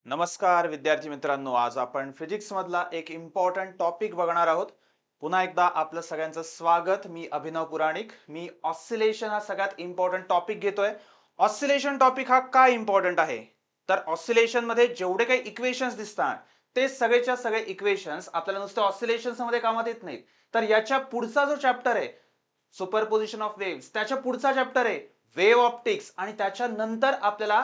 नमस्कार विद्यार्थी मित्रांनो, आज आपण फिजिक्स मधला एक इम्पॉर्टंट टॉपिक बघणार आहोत. पुन्हा एकदा आपलं सगळ्यांचं स्वागत. मी अभिनव पुराणिक. मी ऑसिलेशन हा सगळ्यात इम्पॉर्टंट टॉपिक घेतोय. ऑसिलेशन टॉपिक हा का इम्पॉर्टंट आहे, तर ऑसिलेशन मध्ये जेवढे काही इक्वेशन्स दिसतात ते सगळेच्या सगळे इक्वेशन्स आपल्याला नुसते ऑसिलेशन्स मध्ये कामात येत नाहीत, तर याच्या पुढचा जो चॅप्टर आहे सुपरपोजिशन ऑफ वेव्स, त्याच्या पुढचा चॅप्टर आहे वेव्ह ऑप्टिक्स, आणि त्याच्यानंतर आपल्याला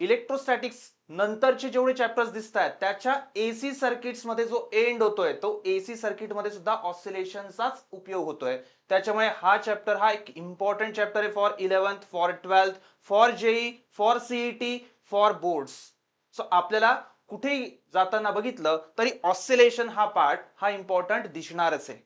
इलेक्ट्रोस्टॅटिक्स नंतरचे जेवढे चॅप्टर्स दिसत आहेत त्याच्या एसी सर्किट्स मध्ये जो एंड होतोय तो एसी सर्किट मध्ये सुद्धा ऑसिलेशनचाच उपयोग होतोय. त्याच्यामुळे हा चॅप्टर हा एक इम्पॉर्टंट चॅप्टर आहे for 11th, for 12th, for JEE, for CET, for boards. So आपल्याला कुठेही जाताना बघितलं तरी ऑसिलेशन हा पार्ट हा इम्पॉर्टंट दिसणारच आहे.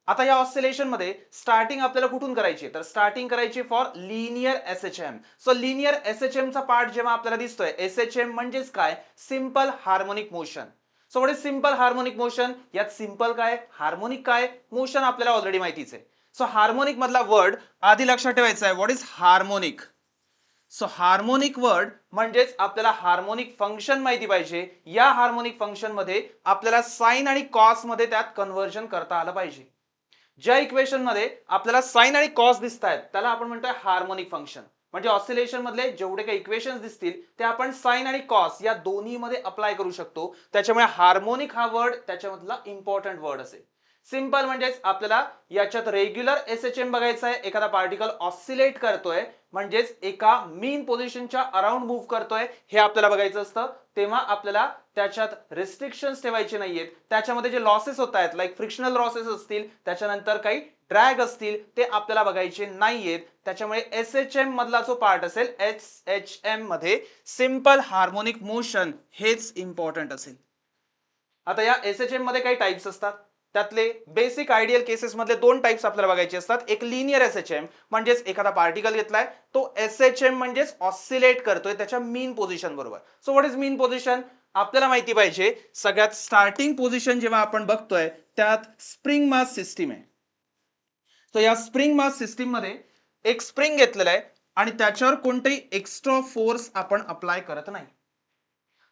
आता या ऑसिलेशन मध्ये स्टार्टिंग आपल्याला कुठून करायची, तर स्टार्टिंग करायची for linear SHM. So linear SHM चा पार्ट जेव्हा आपल्याला दिसतोय, एसएचएम म्हणजेच काय, simple harmonic motion. So what is simple harmonic motion? यात सिंपल काय, हार्मोनिक काय, मोशन आपल्याला ऑलरेडी माहितीच आहे. सो हार्मोनिक मधला वर्ड आधी लक्षात ठेवायचा आहे, what is harmonic. So harmonic word म्हणजेच आपल्याला हार्मोनिक फंक्शन माहिती पाहिजे. या हार्मोनिक फंक्शन मध्ये आपल्याला साइन आणि कॉस मध्ये त्यात कन्व्हर्जन करता आलं पाहिजे. ज्या इक्वेशन मध्ये आपल्याला साइन आणि कॉस दिसत आहेत त्याला आपण म्हणतोय हार्मोनिक फंक्शन. म्हणजे ऑसिलेशन मधले जेवढे काही इक्वेशन्स दिसतील ते आपण साइन आणि कॉस या दोन्ही मध्ये अप्लाय करू शकतो. त्याच्यामुळे हार्मोनिक हा वर्ड त्याच्यामधला इम्पॉर्टंट वर्ड असेल. सिंपल म्हणजेच आपल्याला याच्यात रेग्युलर एसएचएम बघायचा आहे, एखादा पार्टिकल ऑसिलेट करतोय म्हणजेच एका मीन पोझिशनच्या अराउंड मूव्ह करतोय हे आपल्याला बघायचं असतं. तेव्हा आपल्याला त्याच्यात रिस्ट्रिक्शन्स ठेवायचे नाहीयेत. त्याच्यामध्ये जे लॉसेस होत आहेत, लाईक फ्रिक्शनल लॉसेस असतील, त्याच्यानंतर काही ड्रॅग असतील, ते आपल्याला बघायचे नाहीयेत. त्याच्यामुळे एसएचएम मधला जो पार्ट असेल एसएचएम मध्ये सिंपल हार्मोनिक मोशन हेच इम्पॉर्टंट असेल. आता या एसएचएम मध्ये काही टाइप्स असतात. त्यातले बेसिक आयडियल केसेस मधले दोन टाइप्स आपल्याला बघायचे असतात. एक लिनियर एसएचएम म्हणजेच एखादा पार्टिकल घेतलाय तो एसएचएम म्हणजेच ऑसिलेट करतोय त्याच्या मीन पोझिशन बरोबर. So what is mean position? आपल्याला माहिती पाहिजे सगळ्यात स्टार्टिंग पोझिशन जेव्हा आपण बघतोय त्यात स्प्रिंग मास सिस्टीम आहे. तर या स्प्रिंग मास सिस्टीम मध्ये एक स्प्रिंग घेतलेला आहे आणि त्याच्यावर कोणतेही एक्स्ट्रा फोर्स आपण अप्लाय करत नाही.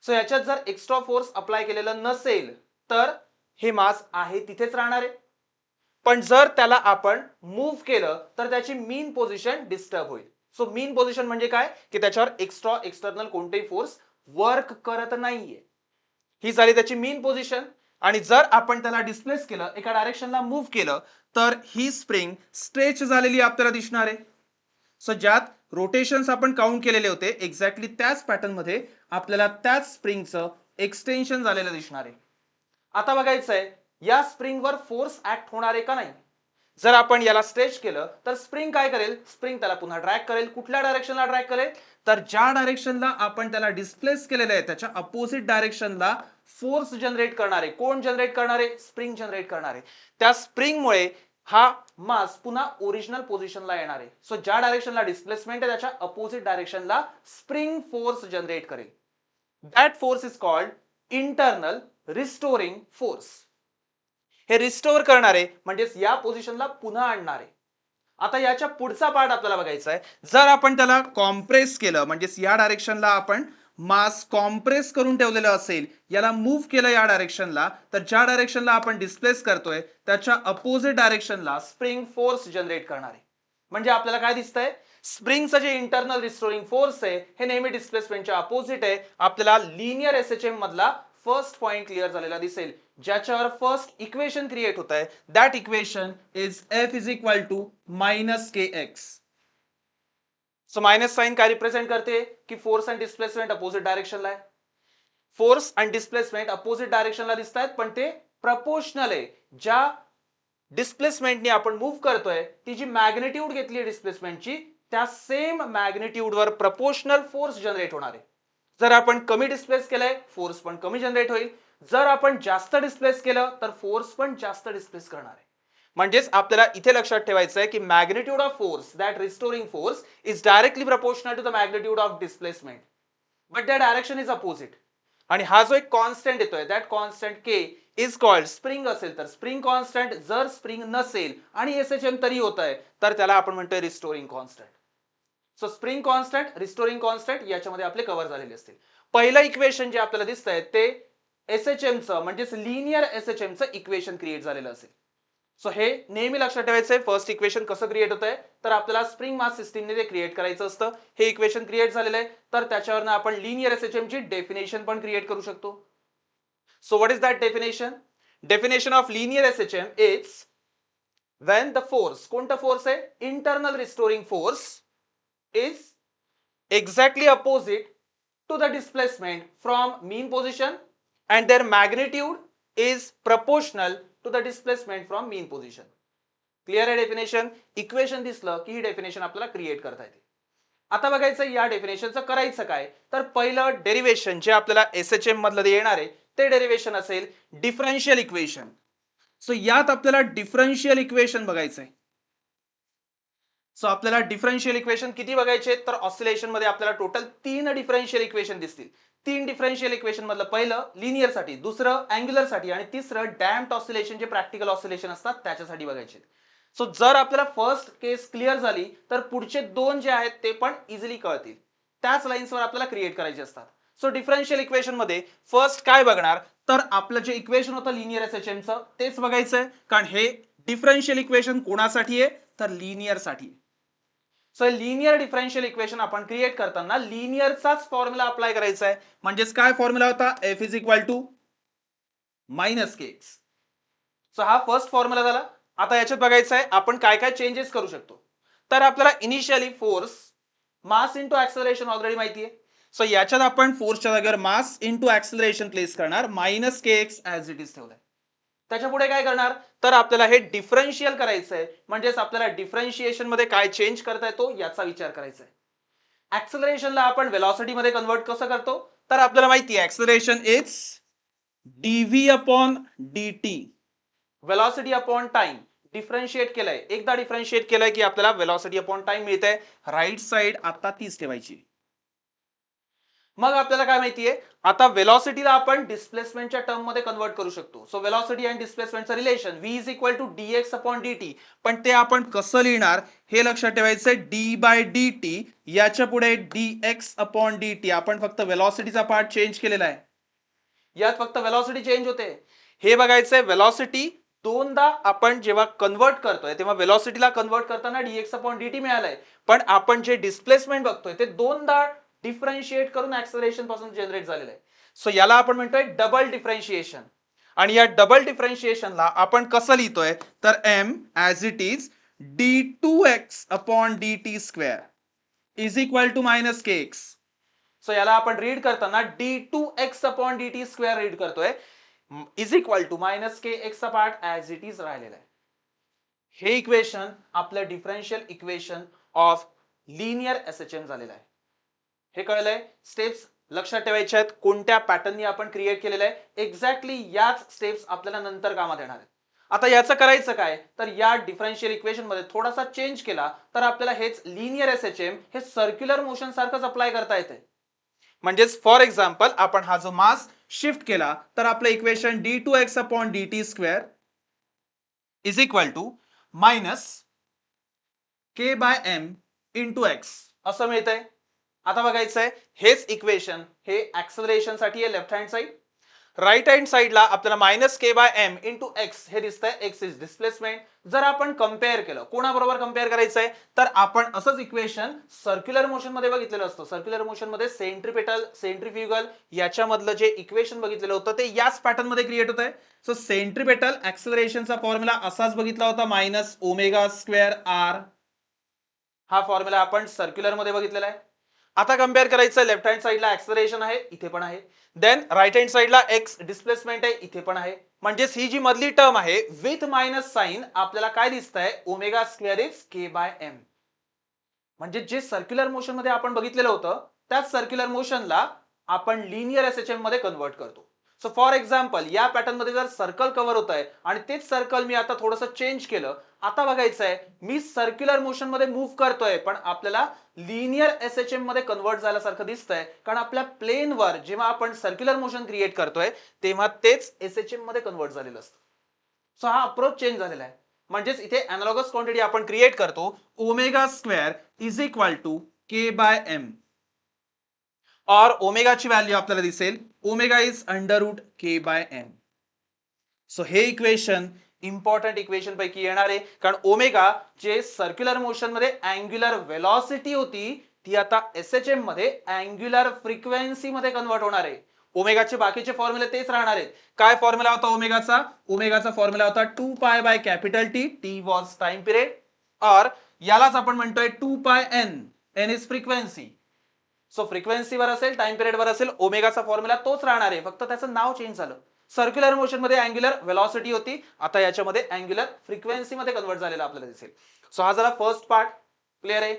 सो याच्यात जर एक्स्ट्रा फोर्स अप्लाय केलेलं नसेल तर हे मास आहे तिथेच राहणार आहे. पण जर त्याला आपण मूव्ह केलं तर त्याची मीन पोझिशन डिस्टर्ब होईल. सो मीन पोझिशन म्हणजे काय, की त्याच्यावर एक्स्ट्रा एक्सटर्नल कोणतेही फोर्स वर्क करत नाहीये. ही झाली त्याची मीन पोझिशन. आणि जर आपण त्याला डिस्प्लेस केलं, एका डायरेक्शनला मूव्ह केलं, तर ही स्प्रिंग स्ट्रेच झालेली आपल्याला दिसणार आहे. सो ज्यात रोटेशन्स आपण काउंट केलेले होते एक्झॅक्टली त्याच पॅटर्न मध्ये आपल्याला त्याच स्प्रिंगचं एक्सटेन्शन झालेलं दिसणार आहे. आता बघायचं आहे या स्प्रिंगवर फोर्स ऍक्ट होणार आहे का नाही. जर आपण याला स्ट्रेच केलं तर स्प्रिंग काय करेल, स्प्रिंग त्याला पुन्हा ड्रॅग करेल. कुठल्या डायरेक्शनला ड्रॅग करेल, तर ज्या डायरेक्शनला आपण त्याला डिस्प्लेस केलेलं आहे त्याच्या अपोजिट डायरेक्शनला फोर्स जनरेट करणारे कोण जनरेट करणारे, स्प्रिंग जनरेट करणारे. त्या स्प्रिंगमुळे हा मास पुन्हा ओरिजिनल पोझिशनला येणार आहे. सो ज्या डायरेक्शनला डिस्प्लेसमेंट आहे त्याच्या अपोजिट डायरेक्शनला स्प्रिंग फोर्स जनरेट करेल. That force is called internal restoring force. हे रिस्टोर करणारे म्हणजेच या पोझिशनला पुन्हा आणणारे. आता याच्या पुढचा पार्ट आपल्याला बघायचा आहे. जर आपण त्याला कॉम्प्रेस केलं म्हणजेच या डायरेक्शनला आपण मास कॉम्प्रेस करून ठेवलेलं असेल, याला मूव्ह केलं या डायरेक्शनला, तर ज्या डायरेक्शनला आपण डिस्प्लेस करतोय त्याच्या अपोजिट डायरेक्शनला स्प्रिंग फोर्स जनरेट करणारे. म्हणजे आपल्याला काय दिसतंय, स्प्रिंगचं जे इंटरनल रिस्टोरिंग फोर्स आहे हे नेहमी डिस्प्लेसमेंटच्या अपोजिट आहे. आपल्याला लिनियर एसएचएम मधला फर्स्ट पॉइंट क्लिअर झालेला दिसेल, ज्याच्यावर फर्स्ट इक्वेशन क्रिएट होत आहे. That equation is F is equal to minus K x. So minus sign काय रिप्रेझेंट करते, की फोर्स अँड डिस्प्लेसमेंट अपोजिट डायरेक्शनला आहे. फोर्स अँड डिस्प्लेसमेंट अपोजिट डायरेक्शनला दिसत आहेत, पण ते प्रपोर्शनल आहे. ज्या डिस्प्लेसमेंटनी आपण मूव्ह करतोय ती जी मॅग्नेट्यूड घेतली डिस्प्लेसमेंटची त्या सेम मॅग्नेट्यूडवर प्रपोर्शनल फोर्स जनरेट होणार आहे. जर आपण कमी डिस्प्लेस केलंय फोर्स पण कमी जनरेट होईल. जर आपण जास्त डिस्प्लेस केलं तर फोर्स पण जास्त डिस्प्लेस करणार आहे. म्हणजेच आपल्याला इथे लक्षात ठेवायचं आहे की magnitude of force, that restoring force, is directly proportional to the magnitude of displacement, but the direction is opposite. आणि हा जो एक कॉन्स्टंट येतोय that constant K is called spring. असेल तर स्प्रिंग कॉन्स्टंट, जर स्प्रिंग नसेल आणि एसएचएम तरी होत आहे तर त्याला आपण म्हणतोय restoring constant. So spring constant, restoring constant याच्यामध्ये आपले कव्हर झालेले असतील. पहिलं इक्वेशन जे आपल्याला दिसतंय ते एसएचएमचं म्हणजेच लिनियर एसएचएमचं इक्वेशन क्रिएट झालेलं असेल. सो हे नेहमी लक्षात ठेवायचंय. फर्स्ट इक्वेशन कसं क्रिएट होतंय तर आपल्याला स्प्रिंग मास सिस्टीमने ते क्रिएट करायचं असतं. हे इक्वेशन क्रिएट झालेलं आहे तर त्याच्यावरनं आपण लिनियर एसएचएम ची डेफिनेशन पण क्रिएट करू शकतो. So what is that definition? Definition of linear SHM is when the force, कोणता फोर्स आहे? Internal restoring force is exactly opposite to the displacement from mean position and their magnitude is proportional to the displacement from mean position. Clear आहे definition? Equation दिसलं की ही definition आपल्याला create करता येते. आता बघायचं या डेफिनेशनचं करायचं काय तर पहिलं डेरिवेशन जे आपल्याला एसएचएम मधलं येणार आहे ते डेरिवेशन असेल डिफरन्शियल इक्वेशन. सो यात आपल्याला डिफरन्शियल इक्वेशन बघायचंय. सो आपल्याला डिफरन्शियल इक्वेशन किती बघायचे तर ऑसिलेशन मध्ये आपल्याला टोटल 3 डिफरन्शियल इक्वेशन दिसतील. 3 डिफरन्शियल इक्वेशन मधलं पहिलं लिनियर साठी, दुसरं अँग्युलर साठी आणि तिसरं डॅम्प्ड ऑसिलेशन जे प्रॅक्टिकल ऑसिलेशन असतात त्याच्यासाठी बघायचे. सो जर आपल्याला फर्स्ट केस क्लिअर झाली तर पुढचे दोन जे आहेत ते पण इझिली कळतील. त्याच लाईन्सवर आपल्याला क्रिएट करायचे असतात. सो डिफरन्शियल इक्वेशन मध्ये फर्स्ट काय बघणार तर आपलं जे इक्वेशन होतं लिनियर एसएचएमचं तेच बघायचंय कारण हे डिफरन्शियल इक्वेशन कोणासाठी आहे तर लिनियर साठी. सो लिनियर डिफरन्शियल इक्वेशन आपण क्रिएट करताना लिनियरचाच फॉर्म्युला अप्लाय करायचा आहे. म्हणजेच काय फॉर्म्युला होता F is equal to minus K x. So हा फर्स्ट फॉर्म्युला झाला. आता याच्यात बघायचं आहे आपण काय काय चेंजेस करू शकतो. तर आपल्याला initially force mass into acceleration already माहिती आहे. सो याच्यात आपण फोर्सच्या जागेवर मास इंटू ऍक्सेलरेशन प्लेस करणार. Minus K x as it is ठेवलाय. त्याच्या पुढे काय करणार तर आपल्याला हे डिफरन्शियल करायचंय म्हणजेच आपल्याला डिफरन्शिएशन मध्ये काय चेंज करता येतो याचा विचार करायचा आहे. ऍक्सेलरेशनला आपण वेलॉसिटी मध्ये कन्वर्ट कसं करतो तर आपल्याला माहिती आहे acceleration is DV upon DT, velocity upon time. Differentiate केलंय, एकदा डिफरन्शिएट केलंय की आपल्याला वेलॉसिटी अपॉन टाइम मिळते. राईट साइड आता तीच ठेवायची. मग आपल्याला काय माहितीये आता वेलॉसिटीला आपण डिस्प्लेसमेंटच्या टर्म मध्ये कन्वर्ट करू शकतो. सो वेलॉसिटी आणि डिस्प्लेसमेंटचं relation v is equal to dx upon dt. पण ते आपण कसं लिहिणार हे लक्षात ठेवायचंय. d बाय dt याच्या पुढे dx अपॉन dt. आपण फक्त वेलॉसिटीचा पार्ट चेंज केलेला आहे. यात फक्त वेलॉसिटी चेंज होते. हे बघायचंय वेलॉसिटी दोनदा आपण जेव्हा कन्वर्ट करतोय तेव्हा वेलॉसिटीला कन्वर्ट करताना dx अपॉन dt मिळालंय. पण आपण जे डिस्प्लेसमेंट बघतोय ते दोनदा डिफरन्शिएट करून ऍक्सेलरेशन पासून जनरेट झालेलं आहे. सो याला आपण म्हणतोय डबल डिफरन्शिएशन. आणि या डबल डिफरन्शिएशनला आपण कसं लिहितोय तर m as it is d2x upon dt square is equal to minus K x. So याला आपण रीड करताना d2x upon dt square read करतोय is equal to minus K x चा पार्ट ऍज इट इज राहिलेला आहे. हे equation आपलं differential equation of linear SHM झालेलं आहे. हे कळलंय. स्टेप्स लक्षात ठेवायच्या आहेत कोणत्या पॅटर्ननी आपण क्रिएट केलेलं आहे. एक्झॅक्टली याच स्टेप्स आपल्याला नंतर कामात येणार आहेत. आता याचं करायचं काय तर या डिफरन्शियल इक्वेशन मध्ये थोडासा चेंज केला तर आपल्याला हेच लिनियर एसएचएम हे सर्क्युलर मोशन सारखंच अप्लाय करता येते. म्हणजेच फॉर एक्झाम्पल आपण हा जो मास शिफ्ट केला तर आपलं equation d2x upon dt square is equal to minus k by m into X असं मिळतंय. आता बघायचंय हेच इक्वेशन हे ऍक्सेलरेशन साठी आहे left hand side. Right hand साइडला आपल्याला minus K by M into X हे दिसतंय. X is displacement. जर आपण कम्पेअर केलं कोणाबरोबर कम्पेअर करायचंय तर आपण असंच इक्वेशन सर्क्युलर मोशन मध्ये बघितलेलं असतं. सर्क्युलर मोशन मध्ये सेंट्रिपेटल सेंट्रिफ्युगल याच्यामधलं जे इक्वेशन बघितलेलं होतं ते याच पॅटर्न मध्ये क्रिएट होत आहे. सो सेंट्रिपेटल ऍक्सेलरेशनचा फॉर्म्युला असाच बघितला होता मायनस ओमेगा स्क्वेअर आर. हा फॉर्म्युला आपण सर्क्युलर मध्ये बघितलेला आहे. आता कम्पेअर करायचं लेफ्ट हँड साइडला ऍक्सेलरेशन आहे इथे पण आहे. देन राईट हँड साइडला एक्स डिस्प्लेसमेंट आहे इथे पण आहे. म्हणजेच ही जी मधली टर्म आहे विथ मायनस साइन आपल्याला काय दिसतंय omega square is K by M. म्हणजे जे सर्क्युलर मोशन मध्ये आपण बघितलेलं होतं त्याच सर्क्युलर मोशनला आपण लिनियर एसएचएम मध्ये कन्वर्ट करतो. सो फॉर एक्झाम्पल या पॅटर्न मध्ये जर सर्कल कव्हर होत आहे आणि तेच सर्कल मी आता थोडंसं चेंज केलं. आता बघायचंय मी सर्क्युलर मोशन मध्ये मूव्ह करतोय पण आपल्याला लिनियर एसएचएम मध्ये कन्वर्ट झाल्यासारखं दिसतंय कारण आपल्या प्लेनवर जेव्हा आपण सर्क्युलर मोशन क्रिएट करतोय तेव्हा तेच एसएचएम मध्ये कन्वर्ट झालेलं असतं. सो हा अप्रोच चेंज झालेला आहे. म्हणजेच इथे अनालॉगस क्वांटिटी आपण क्रिएट करतो omega square is equal to K by M. और ओमेगाची व्हॅल्यू आपल्याला दिसेल omega is under root K by N. So हे इक्वेशन इम्पॉर्टंट इक्वेशन पैकी येणार आहे, कारण ओमेगा जे सर्क्युलर मोशन मध्ये अँग्युलर वेलॉसिटी होती ती आता एसएचएम मध्ये अँग्युलर फ्रिक्वेन्सी मध्ये कन्वर्ट होणार आहे. ओमेगाचे बाकीचे फॉर्म्युले तेच राहणार आहेत. काय फॉर्म्युला होता ओमेगाचा? ओमेगाचा फॉर्म्युला होता 2 pi by capital T, T was time period, और यालाच आपण म्हणतोय 2 pi N, N is frequency. So फ्रिक्वेन्सीवर असेल, टाइम पिरियड वर असेल, ओमेगाचा फॉर्म्युला तोच राहणार आहे, फक्त त्याचं नाव चेंज झालं. सर्क्युलर मोशन मध्ये अँग्युलर वेलॉसिटी होती, आता याच्यामध्ये अँग्युलर फ्रिक्वेन्सी मध्ये कन्वर्ट झालेला आपल्याला दिसेल. सो हा झाला फर्स्ट पार्ट. क्लिअर आहे?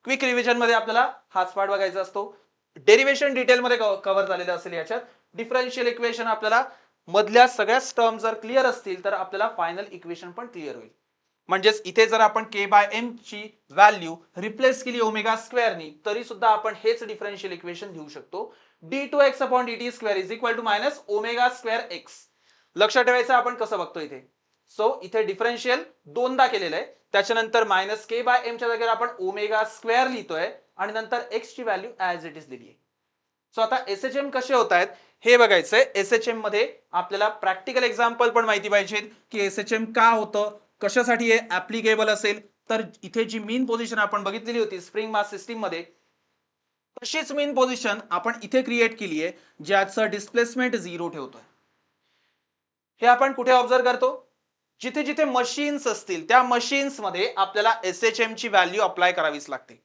क्विक रिव्हिजन मध्ये आपल्याला हाच पार्ट बघायचा असतो. डेरिव्हेशन डिटेल मध्ये कव्हर झालेलं असेल. याच्यात डिफरन्शियल इक्वेशन आपल्याला मधल्या सगळ्याच टर्म जर क्लिअर असतील तर आपल्याला फायनल इक्वेशन पण क्लिअर होईल. म्हणजेच इथे जर आपण के बाय एम ची व्हॅल्यू रिप्लेस केली ओमेगा स्क्वेअरनी तरी सुद्धा आपण हेच डिफरन्शियल इक्वेशन घेऊ शकतो. d2x upon dt square is equal to minus omega square X. लक्षात ठेवायचं आपण कसं बघतो इथे. सो इथे डिफरन्शियल दोनदा केलेलं आहे, त्याच्यानंतर मायनस के बाय एम च्या जागेवर आपण ओमेगा स्क्वेअर लिहितोय आणि नंतर एक्स ची व्हॅल्यू ऍज इट इज लिहिली आहे. सो आता एसएचएम कसे होत आहेत हे बघायचंय. एसएचएम मध्ये आपल्याला प्रॅक्टिकल एक्झाम्पल पण माहिती पाहिजे की एसएचएम का होतं, कशासाठी हे ऍप्लिकेबल असेल. तर इथे जी मीन पोझिशन आपण बघितलेली होती स्प्रिंग मास सिस्टीम मध्ये, तशीच मीन पोझिशन आपण इथे क्रिएट केली आहे, ज्याचं डिस्प्लेसमेंट 0 ठेवतोय. हे आपण कुठे ऑब्झर्व करतो? जिथे जिथे मशीन्स असतील त्या मशीन्स मध्ये आपल्याला एसएचएम ची व्हॅल्यू अप्लाय करावीच लागते.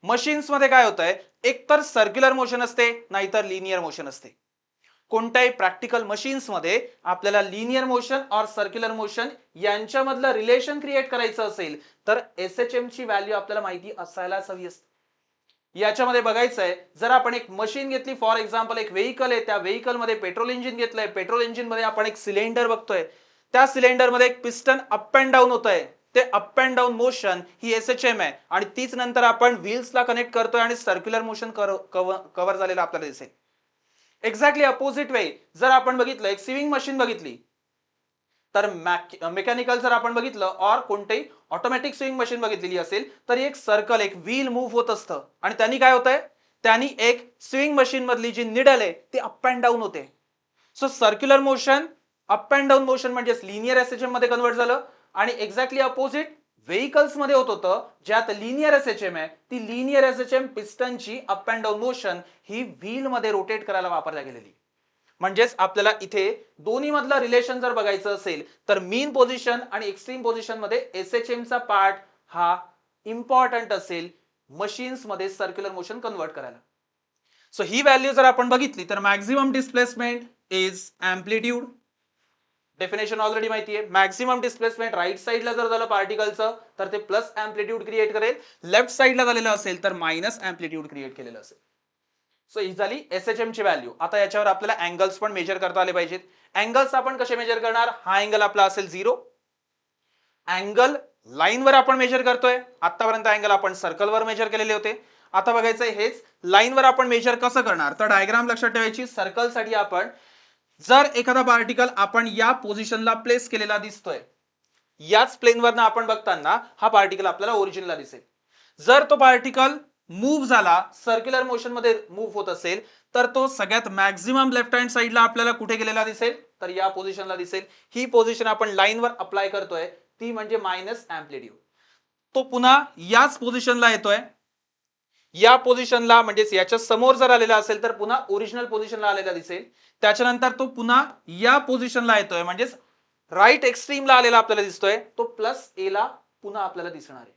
मशीन्स मध्ये काय होतंय, एकतर सर्क्युलर मोशन असते नाहीतर लिनियर मोशन असते. कोणत्याही प्रॅक्टिकल मशीन्स मध्ये आपल्याला लिनियर मोशन और सर्क्युलर मोशन यांच्यामधलं रिलेशन क्रिएट करायचं असेल तर एसएचएम ची व्हॅल्यू आपल्याला माहिती असायलाच हवी असते. याच्यामध्ये बघायचंय, जर आपण एक मशीन घेतली, फॉर एक्झाम्पल एक व्हेकल आहे, त्या व्हेकल मध्ये पेट्रोल इंजिन घेतलंय, पेट्रोल इंजिन मध्ये आपण एक सिलेंडर बघतोय, त्या सिलेंडर मध्ये एक पिस्टन अप अँड डाऊन होत आहे, ते up and down motion he SHM आहे, आणि तीच नंतर आपण व्हील्सला कनेक्ट करतोय आणि सर्क्युलर मोशन कव्हर झालेलं आपल्याला दिसेल. एक्झॅक्टली अपोजिट वे जर आपण बघितलं, एक स्विंग मशीन बघितली, तर मेकॅनिकल जर आपण बघितलं और कोणतेही ऑटोमॅटिक स्विंग मशीन बघितलेली असेल तर एक सर्कल, एक व्हील मूव्ह होत असतं आणि त्यांनी काय होतंय, त्यांनी एक स्विंग मशीन मधली जी निडल आहे ती अप अँड डाऊन होते. So circular motion, up and down motion म्हणजे लिनियर एसएचएम मध्ये कन्वर्ट झालं, आणि एक्झॅक्टली अपोजिट व्हेकल्स मध्ये होत होतं, ज्यात लिनियर एसएचएम आहे, ती लिनियर एसएचएम पिस्टनची अप अँड डाऊन मोशन ही व्हील मध्ये रोटेट करायला वापरल्या गेलेली. म्हणजेच आपल्याला इथे दोन्ही मधला रिलेशन जर बघायचं असेल तर मीन पोझिशन आणि एक्स्ट्रीम पोझिशन मध्ये एसएचएम चा पार्ट हा इम्पॉर्टंट असेल मशीन्स मध्ये सर्क्युलर मोशन कन्वर्ट करायला. सो ही व्हॅल्यू जर आपण बघितली तर maximum displacement is amplitude. Definition already माहिती आहे. मॅक्झिमम डिस्प्लेसमेंट राईट साईडला जर झालं पार्टिकलचं तर ते प्लस अँप्लिट्यूड क्रिएट करेल, लेफ्ट साईडला झालेलं असेल तर मायनस अँप्लिट्यूड क्रिएट केलेलं असेल. सो ही झाली एसएचएम ची व्हॅल्यू. आता याच्यावर आपल्याला अँगल्स पण मेजर करता आले पाहिजेत. अँगल्स आपण कसे मेजर करणार? हा अँगल आपला असेल 0. अँगल लाईनवर आपण मेजर करतोय, आतापर्यंत अँगल आपण सर्कलवर मेजर केलेले होते. आता बघायचंय हेच लाईनवर आपण मेजर कसं करणार. तर डायग्राम लक्षात ठेवायची. सर्कलसाठी आपण जर एखादा पार्टिकल आपण या पोझिशनला प्लेस केलेला दिसतोय, याच प्लेनवरनं आपण बघताना हा पार्टिकल आपल्याला ओरिजिनला दिसेल. जर तो पार्टिकल मूव्ह झाला, सर्क्युलर मोशन मध्ये मूव्ह होत असेल तर तो सगळ्यात मॅक्झिमम लेफ्ट हँड साईडला आपल्याला कुठे गेलेला दिसेल, तर या पोझिशनला दिसेल. ही पोझिशन आपण लाईनवर अप्लाय करतोय ती म्हणजे मायनस अँप्लिट्यूड. तो पुन्हा याच पोझिशनला येतोय, या पोझिशनला म्हणजेच याच्या समोर जर आलेला असेल तर पुन्हा ओरिजिनल पोझिशनला आलेला दिसेल. त्याच्यानंतर तो पुन्हा या पोझिशनला येतोय म्हणजेच राईट एक्स्ट्रीमला आलेला आपल्याला दिसतोय, तो प्लस ए ला पुन्हा आपल्याला दिसणार आहे.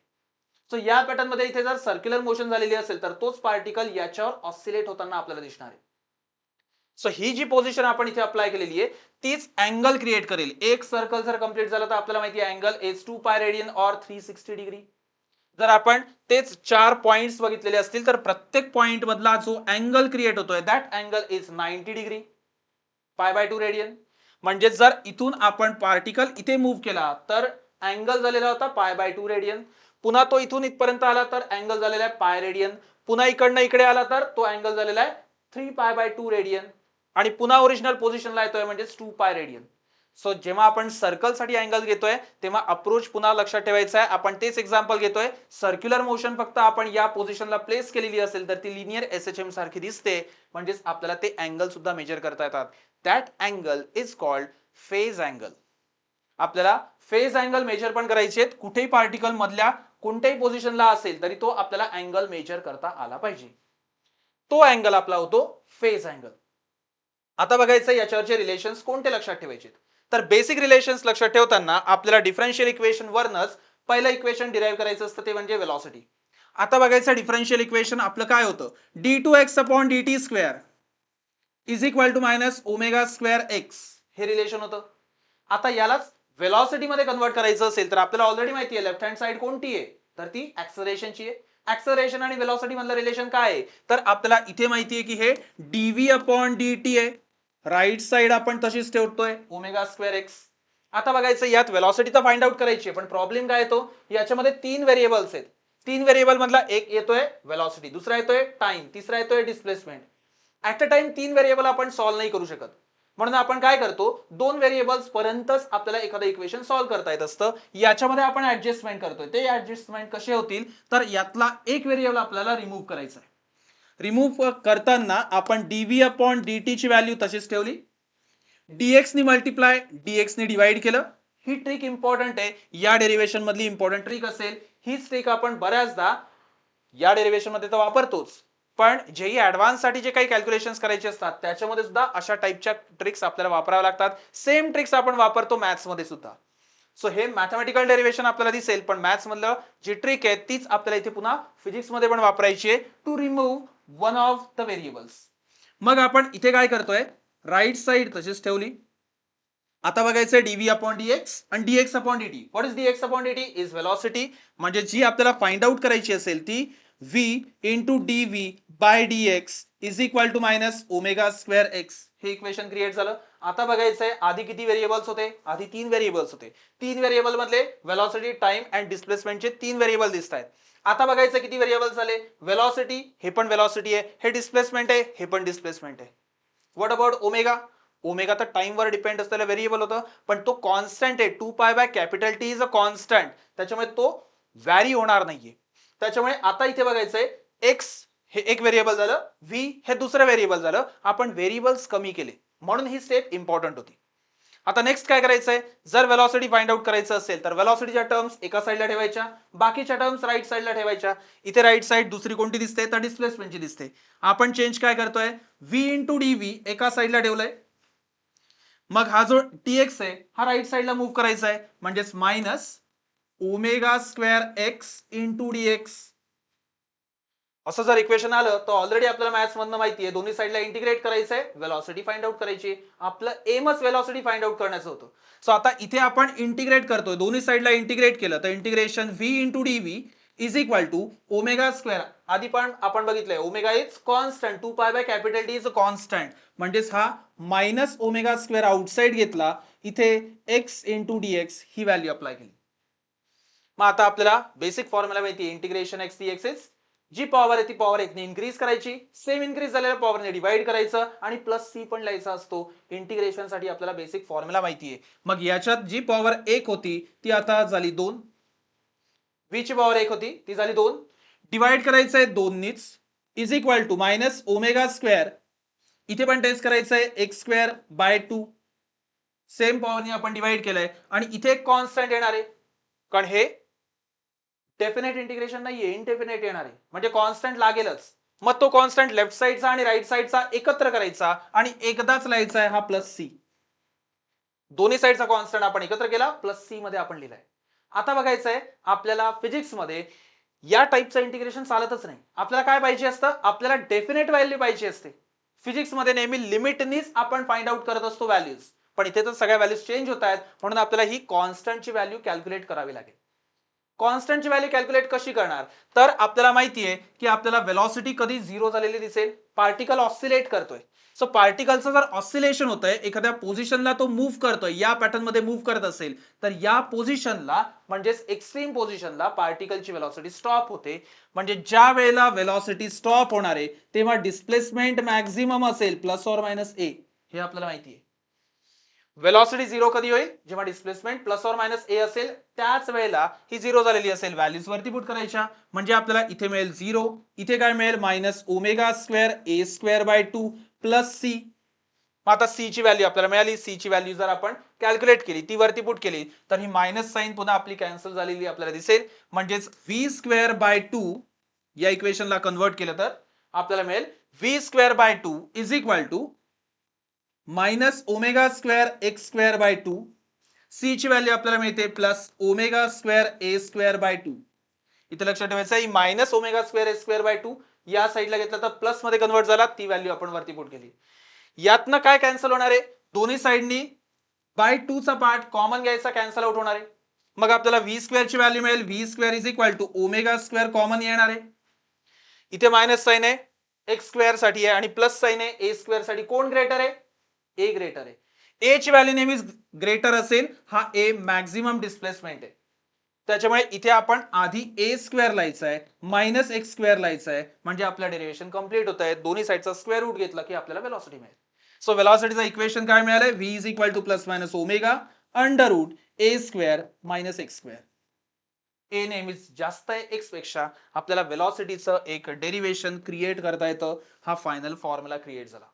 सो या पॅटर्न मध्ये इथे जर सर्क्युलर मोशन झालेली असेल तर तोच पार्टिकल याच्यावर ऑसिलेट होताना आपल्याला दिसणार आहे. सो ही जी पोझिशन आपण इथे अप्लाय केलेली आहे तीच अँगल क्रिएट करेल. एक सर्कल जर कंप्लीट झालं तर आपल्याला माहिती आहे अँगल इज 2 पाय रेडियन और 360 डिग्री. जर आपण तेच 4 पॉइंट्स बघितलेले असतील तर प्रत्येक पॉइंट मधला जो अँगल क्रिएट होतोय that angle is 90 degree, pi by 2 radian. म्हणजे जर इथून आपण पार्टिकल इथे मूव्ह केला तर अँगल झालेला होता पाय बाय 2 रेडियन. पुन्हा तो इथून इथपर्यंत आला तर अँगल झालेला आहे पाय रेडियन. पुन्हा इकडनं इकडे आला तर तो अँगल झालेला आहे 3 पाय बाय 2 रेडियन. आणि पुन्हा ओरिजिनल पोझिशनला येतोय म्हणजे 2 पाय रेडियन. सो जेव्हा आपण सर्कल साठी अँगल घेतोय तेव्हा अप्रोच पुन्हा लक्षात ठेवायचा आहे. आपण तेच एक्झाम्पल घेतोय. सर्क्युलर मोशन फक्त आपण या पोझिशनला प्लेस केलेली असेल तर ती लिनियर एसएचएम सारखी दिसते, म्हणजेच आपल्याला ते अँगल सुद्धा मेजर करता येतात. That angle is called phase angle. आपल्याला फेज अँगल मेजर पण करायचे आहेत. कुठेही पार्टिकल मधल्या कोणत्याही पोझिशनला असेल तरी तो आपल्याला अँगल मेजर करता आला पाहिजे. तो अँगल आपला होतो फेज अँगल. आता बघायचं याच्यावरचे रिलेशन्स कोणते लक्षात ठेवायचे. तर बेसिक रिलेशन्स लक्षात ठेवताना आपल्याला डिफरन्शियल इक्वेशन वरनच पहिलं इक्वेशन डिराईव्ह करायचं असतं, ते म्हणजे वेलॉसिटी. आता बघायचं डिफरन्शियल इक्वेशन आपलं काय होतं, d2x/dt² is equal to minus omega square x, हे रिलेशन होतं. आता यालाच वेलॉसिटी मध्ये कन्वर्ट करायचं असेल तर आपल्याला ऑलरेडी माहिती आहे लेफ्ट हँड साइड कोणती आहे, तर ती ऍक्सलरेशनची आहे. ऍक्सलरेशन आणि वेलॉसिटी मधलं रिलेशन काय आहे, तर आपल्याला इथे माहिती आहे की हे dv/dt आहे. राईट साइड आपण तशीच ठेवतोय ओमेगा स्क्वेअर एक्स. आता बघायचं यात वेलॉसिटी तर फाइंड आउट करायची आहे, पण प्रॉब्लेम काय येतो, याच्यामध्ये 3 व्हेरिएबल्स आहेत. 3 व्हेरिएबल मधला एक येतोय वेलॉसिटी, दुसरा येतोय टाइम, तिसरा येतोय displacement. At a time 3 variable आपण सॉल्व्ह नाही करू शकत, म्हणून आपण काय करतो, 2 व्हेरिएबल्स पर्यंतच आपल्याला एखादं इक्वेशन सॉल्व्ह करता येत असतं. याच्यामध्ये आपण ऍडजस्टमेंट करतोय. ते ऍडजस्टमेंट कसे होतील, तर यातला एक व्हेरिएबल आपल्याला रिमूव्ह करायचा आहे. रिमूव्ह करताना आपण dv/dt ची व्हॅल्यू तशीच ठेवली, dx ने मल्टिप्लाय dx ने डिवाइड केलं. ही ट्रिक इंपॉर्टंट आहे, या डेरिवेशन मधली इंपॉर्टंट ट्रिक असेल. हीच ट्रिक आपण बऱ्याचदा या डेरिवेशन मध्ये तर वापरतोच, पण जेही ऍडव्हान्स साठी जे काही कॅल्क्युलेशन्स करायचे असतात त्याच्यामध्ये सुद्धा अशा टाइपच्या ट्रिक्स आपल्याला वापराव्या लागतात. सेम ट्रिक्स आपण वापरतो मॅथ्स मध्ये सुद्धा. सो हे मॅथमॅटिकल डेरिवेशन आपल्याला दिसेल, पण मॅथ्स मधलं जी ट्रिक आहे तीच आपल्याला इथे पुन्हा फिजिक्स मध्ये पण वापरायची आहे, to remove one of the variables. मग आपण इथे काय करतोय, राईट साइड तशीच ठेवली. आता बघायचं dv/dx आणि dx/dt. What is dx/dt? Is velocity. म्हणजे जी आपल्याला फाइंड आउट करायची असेल ती v into dv/dx is equal to minus omega square x. हे इक्वेशन क्रिएट झालं. आता बघायचंय आधी किती व्हेरिएबल्स होते, आधी 3 व्हेरिएबल्स होते. 3 व्हेरिएबल मधले वेलॉसिटी, टाइम अँड डिस्प्लेसमेंटचे 3 व्हेरिएबल दिसत आहेत. आता बघायचं किती व्हेरिएबल्स झाले, वेलॉसिटी, हे पण वेलॉसिटी आहे, हे डिस्प्लेसमेंट आहे, हे पण डिस्प्लेसमेंट आहे. What about omega? ओमेगा तर टाइम वर डिपेंड असलेलं व्हेरिएबल होतं, पण तो कॉन्स्टंट आहे. 2π/T इज अ कॉन्स्टंट, त्याच्यामुळे तो व्हॅरी होणार नाहीये. त्याच्यामुळे आता इथे बघायचंय एक्स हे एक व्हेरिएबल झालं, व्ही हे दुसरं व्हेरिएबल झालं. आपण व्हेरिएबल्स कमी केले, म्हणून ही स्टेप इंपॉर्टंट होती. आता नेक्स्ट काय करायचंय, जर वेलॉसिटी फाइंड आउट करायचं असेल तर वेलॉसिटीच्या टर्म्स एका साइडला ठेवायच्या, बाकीच्या टर्म्स राईट साइडला ठेवायच्या. इथे राईट साइड दुसरी कोणती दिसते, तर डिस्प्लेसमेंटची दिसते. आपण चेंज काय करतोय, v इंटू dv एका साइडला ठेवलंय. मग हा जो tx आहे हा राईट साइडला मूव्ह करायचा आहे, म्हणजेच minus omega square X into DX. असं जर इक्वेशन आलं तर ऑलरेडी आपल्याला मॅथ्स मधनं माहिती आहे दोन्ही साइडला इंटिग्रेट करायचंय, वेलॉसिटी फाइंड आउट करायची. आपलं एमच वेलॉसिटी फाइंड आउट करण्याचं होतं. सो आता इथे आपण इंटिग्रेट करतोय, दोन्ही साइडला इंटिग्रेट केलं तर integration v into dv is equal to omega square. आधी पण आपण बघितलंय omega is constant, 2π/T is a constant, म्हणजेच हा मायनस ओमेगा स्क्वेअर आउटसाइड घेतला, इथे x इंटू dx ही व्हॅल्यू अप्लाय केली. मग आता आपल्याला बेसिक फॉर्म्युला माहिती आहे, इंटिग्रेशन एक्स dx इज जी पॉवर आहे ती पॉवर 1 ने इन्क्रीज करायची, सेम इन्क्रीज झालेल्या पॉवरने डिवाइड करायचं आणि प्लस सी पण लिहायचा असतो. इंटिग्रेशन साठी आपल्याला बेसिक फॉर्म्युला माहिती आहे. मग याच्यात जी पॉवर 1 होती ती आता झाली 2, v ची पॉवर 1 होती ती झाली 2, डिवाइड करायचं आहे 2 नीच, is equal to minus omega square. इथे पण टेस्ट करायचं आहे एक्स स्क्वेअर बाय 2, सेम पॉवरने आपण डिवाइड केलंय आणि इथे एक कॉन्स्टंट येणार आहे, कारण हे डेफिनेट इंटिग्रेशन नाहीये, इनडेफिनेट येणार आहे, म्हणजे कॉन्स्टंट लागेलच. मग तो कॉन्स्टंट लेफ्ट साइडचा आणि राईट साइडचा एकत्र करायचा आणि एकदाच लिहायचा आहे हा प्लस सी. दोन्ही साइडचा कॉन्स्टंट आपण एकत्र केला, प्लस सी मध्ये आपण लिहिलाय. आता बघायचंय आपल्याला फिजिक्स मध्ये या टाइपचं इंटिग्रेशन चालतच नाही. आपल्याला काय पाहिजे असतं, आपल्याला डेफिनेट व्हॅल्यू पाहिजे असते. फिजिक्स मध्ये नेहमी लिमिटनीच आपण फाइंड आउट करत असतो व्हॅल्यूज, पण इथे तर सगळ्या व्हॅल्यूज चेंज होत आहेत, म्हणून आपल्याला ही कॉन्स्टंटची व्हॅल्यू कॅल्क्युलेट करावी लागेल. कॉन्स्टंटची व्हॅल्यू कॅल्क्युलेट कशी करणार, तर आपल्याला माहिती आहे की आपल्याला वेलॉसिटी कधी झिरो झालेली दिसेल, पार्टिकल ऑसिलेट करतोय. सो पार्टिकलचं जर ऑसिलेशन होतंय, एखाद्या पोझिशनला तो मूव्ह करतोय, या पॅटर्न मध्ये मूव्ह करत असेल तर या पोझिशनला म्हणजेच एक्स्ट्रीम पोझिशनला पार्टिकलची वेलॉसिटी स्टॉप होते. म्हणजे ज्या वेळेला वेलॉसिटी स्टॉप होणार आहे तेव्हा डिस्प्लेसमेंट मॅक्झिमम असेल प्लस ऑर मायनस ए, हे आपल्याला माहिती आहे. वेलॉसिटी झिरो कधी होईल, जेव्हा डिस्प्लेसमेंट प्लस ऑर मायनस ए असेल त्याच वेळेला ही झिरो झालेली असेल. व्हॅल्यूज वरती पुट करायच्या म्हणजे आपल्याला इथे मिळेल झिरो, इथे काय मिळेल minus omega square A square by 2 plus C. आता सी ची व्हॅल्यू आपल्याला मिळाली. सी ची व्हॅल्यू जर आपण कॅल्क्युलेट केली, ती वरती पुट केली, तर ही मायनस साइन पुन्हा आपली कॅन्सल झालेली आपल्याला दिसेल. म्हणजेच व्ही स्क्वेअर बाय 2 या इक्वेशनला कन्वर्ट केलं तर आपल्याला मिळेल V square by 2 is equal to minus omega square x square by 2. C ची व्हॅल्यू आपल्याला मिळते plus omega square A square by 2. इथे लक्षात ठेवायचं आहे minus omega square A square by 2 या साईडला घेतला तर प्लस मध्ये कन्वर्ट झाला, ती व्हॅल्यू आपण वरती पुट केली. यातनं काय कॅन्सल होणार आहे, दोन्ही साइडनी बाय 2 चा पार्ट कॉमन घ्यायचा, कॅन्सल आउट होणार आहे. मग आपल्याला व्ही स्क्वेअर ची व्हॅल्यू मिळेल V square is equal to omega square common येणार आहे. इथे मायनस साइन आहे एक्स स्क्वेअर साठी आहे आणि प्लस साइन आहे ए स्क्वेअर साठी. कोण ग्रेटर आहे, ए ग्रेटर आहे. ए ची व्हॅल्यू नेहमीच ग्रेटर असेल, हा ए मॅक्झिमम डिस्प्लेसमेंट आहे. त्याच्यामुळे इथे आपण आधी ए स्क्वेअर लिहायचा आहे मायनस एक्स स्क्वेअर लिहायचा आहे, म्हणजे आपलं डेरिव्हेशन कंप्लीट होत आहे. दोन्ही साइडचा स्क्वेअर रूट घेतला की आपल्याला वेलॉसिटी मिळेल. सो वेलॉसिटीचं इक्वेशन काय मिळालंय, v is equal to plus minus omega under root A square minus x square. A नेहमीच जास्त आहे एक्स पेक्षा, आपल्याला वेलॉसिटीचं एक डेरिव्हेशन क्रिएट करता येतं. हा फायनल फॉर्म्युला क्रिएट झाला.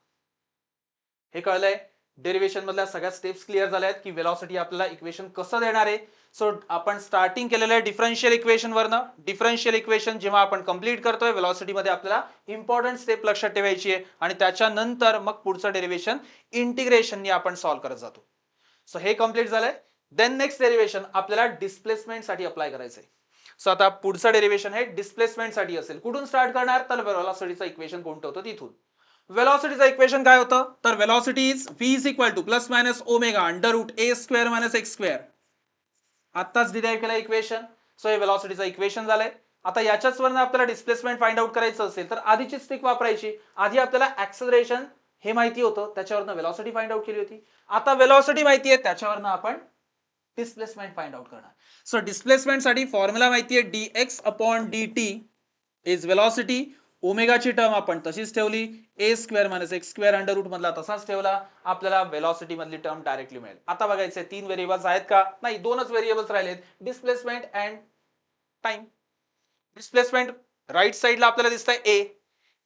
हे कळलंय, डेरिव्हेशन मधल्या सगळ्या स्टेप्स क्लिअर झाल्या आहेत की वेलॉसिटी आपल्याला इक्वेशन कसं देणार आहे. सो आपण स्टार्टिंग केलेलं आहे डिफरन्शियल इक्वेशन वरनं. डिफरन्शियल इक्वेशन जेव्हा आपण कंप्लीट करतोय, वेलॉसिटी मध्ये आपल्याला इम्पॉर्टंट स्टेप लक्षात ठेवायची आहे आणि त्याच्यानंतर मग पुढचं डेरिव्हेशन इंटिग्रेशननी आपण सॉल्व्ह करत जातो. सो हे कंप्लीट झालंय. देन नेक्स्ट डेरिव्हेशन आपल्याला डिस्प्लेसमेंट साठी अप्लाय करायचंय. सो आता पुढचं डेरिव्हेशन हे डिस्प्लेसमेंट साठी असेल. कुठून स्टार्ट करणार, तर वेलॉसिटीचं इक्वेशन कोणतं होतं तिथून. वेलॉसिटीचं इक्वेशन काय होतं, तर velocity is v is equal to plus minus omega under root A square minus x square. आताच डिराईव्ह केलं इक्वेशन. सो हे वेलॉसिटीचं इक्वेशन झालंय. आता याच्याच वरनं आपल्याला डिस्प्लेसमेंट फाइंड आउट करायचं असेल तर आधीची ट्रिक वापरायची. आधी आपल्याला ऍक्सेलरेशन हे माहिती होतं, त्याच्यावरनं वेलॉसिटी फाइंड आउट केली होती. आता वेलॉसिटी माहिती आहे, त्याच्यावरनं आपण डिस्प्लेसमेंट फाइंड आउट करणार. सो डिस्प्लेसमेंट साठी फॉर्म्युला माहिती आहे, dx upon dt is velocity. ओमेगाची टर्म आपण तशीच ठेवली, a square minus x square under root मधला तसाच ठेवला. आपल्याला वेलॉसिटी मधली टर्म डायरेक्टली मिळेल. आता बघायचंय तीन व्हेरिएबल्स आहेत का, नाही दोनच व्हेरिएबल्स राहिलेत, displacement and time. Displacement right साइडला आपल्याला दिसतंय ए.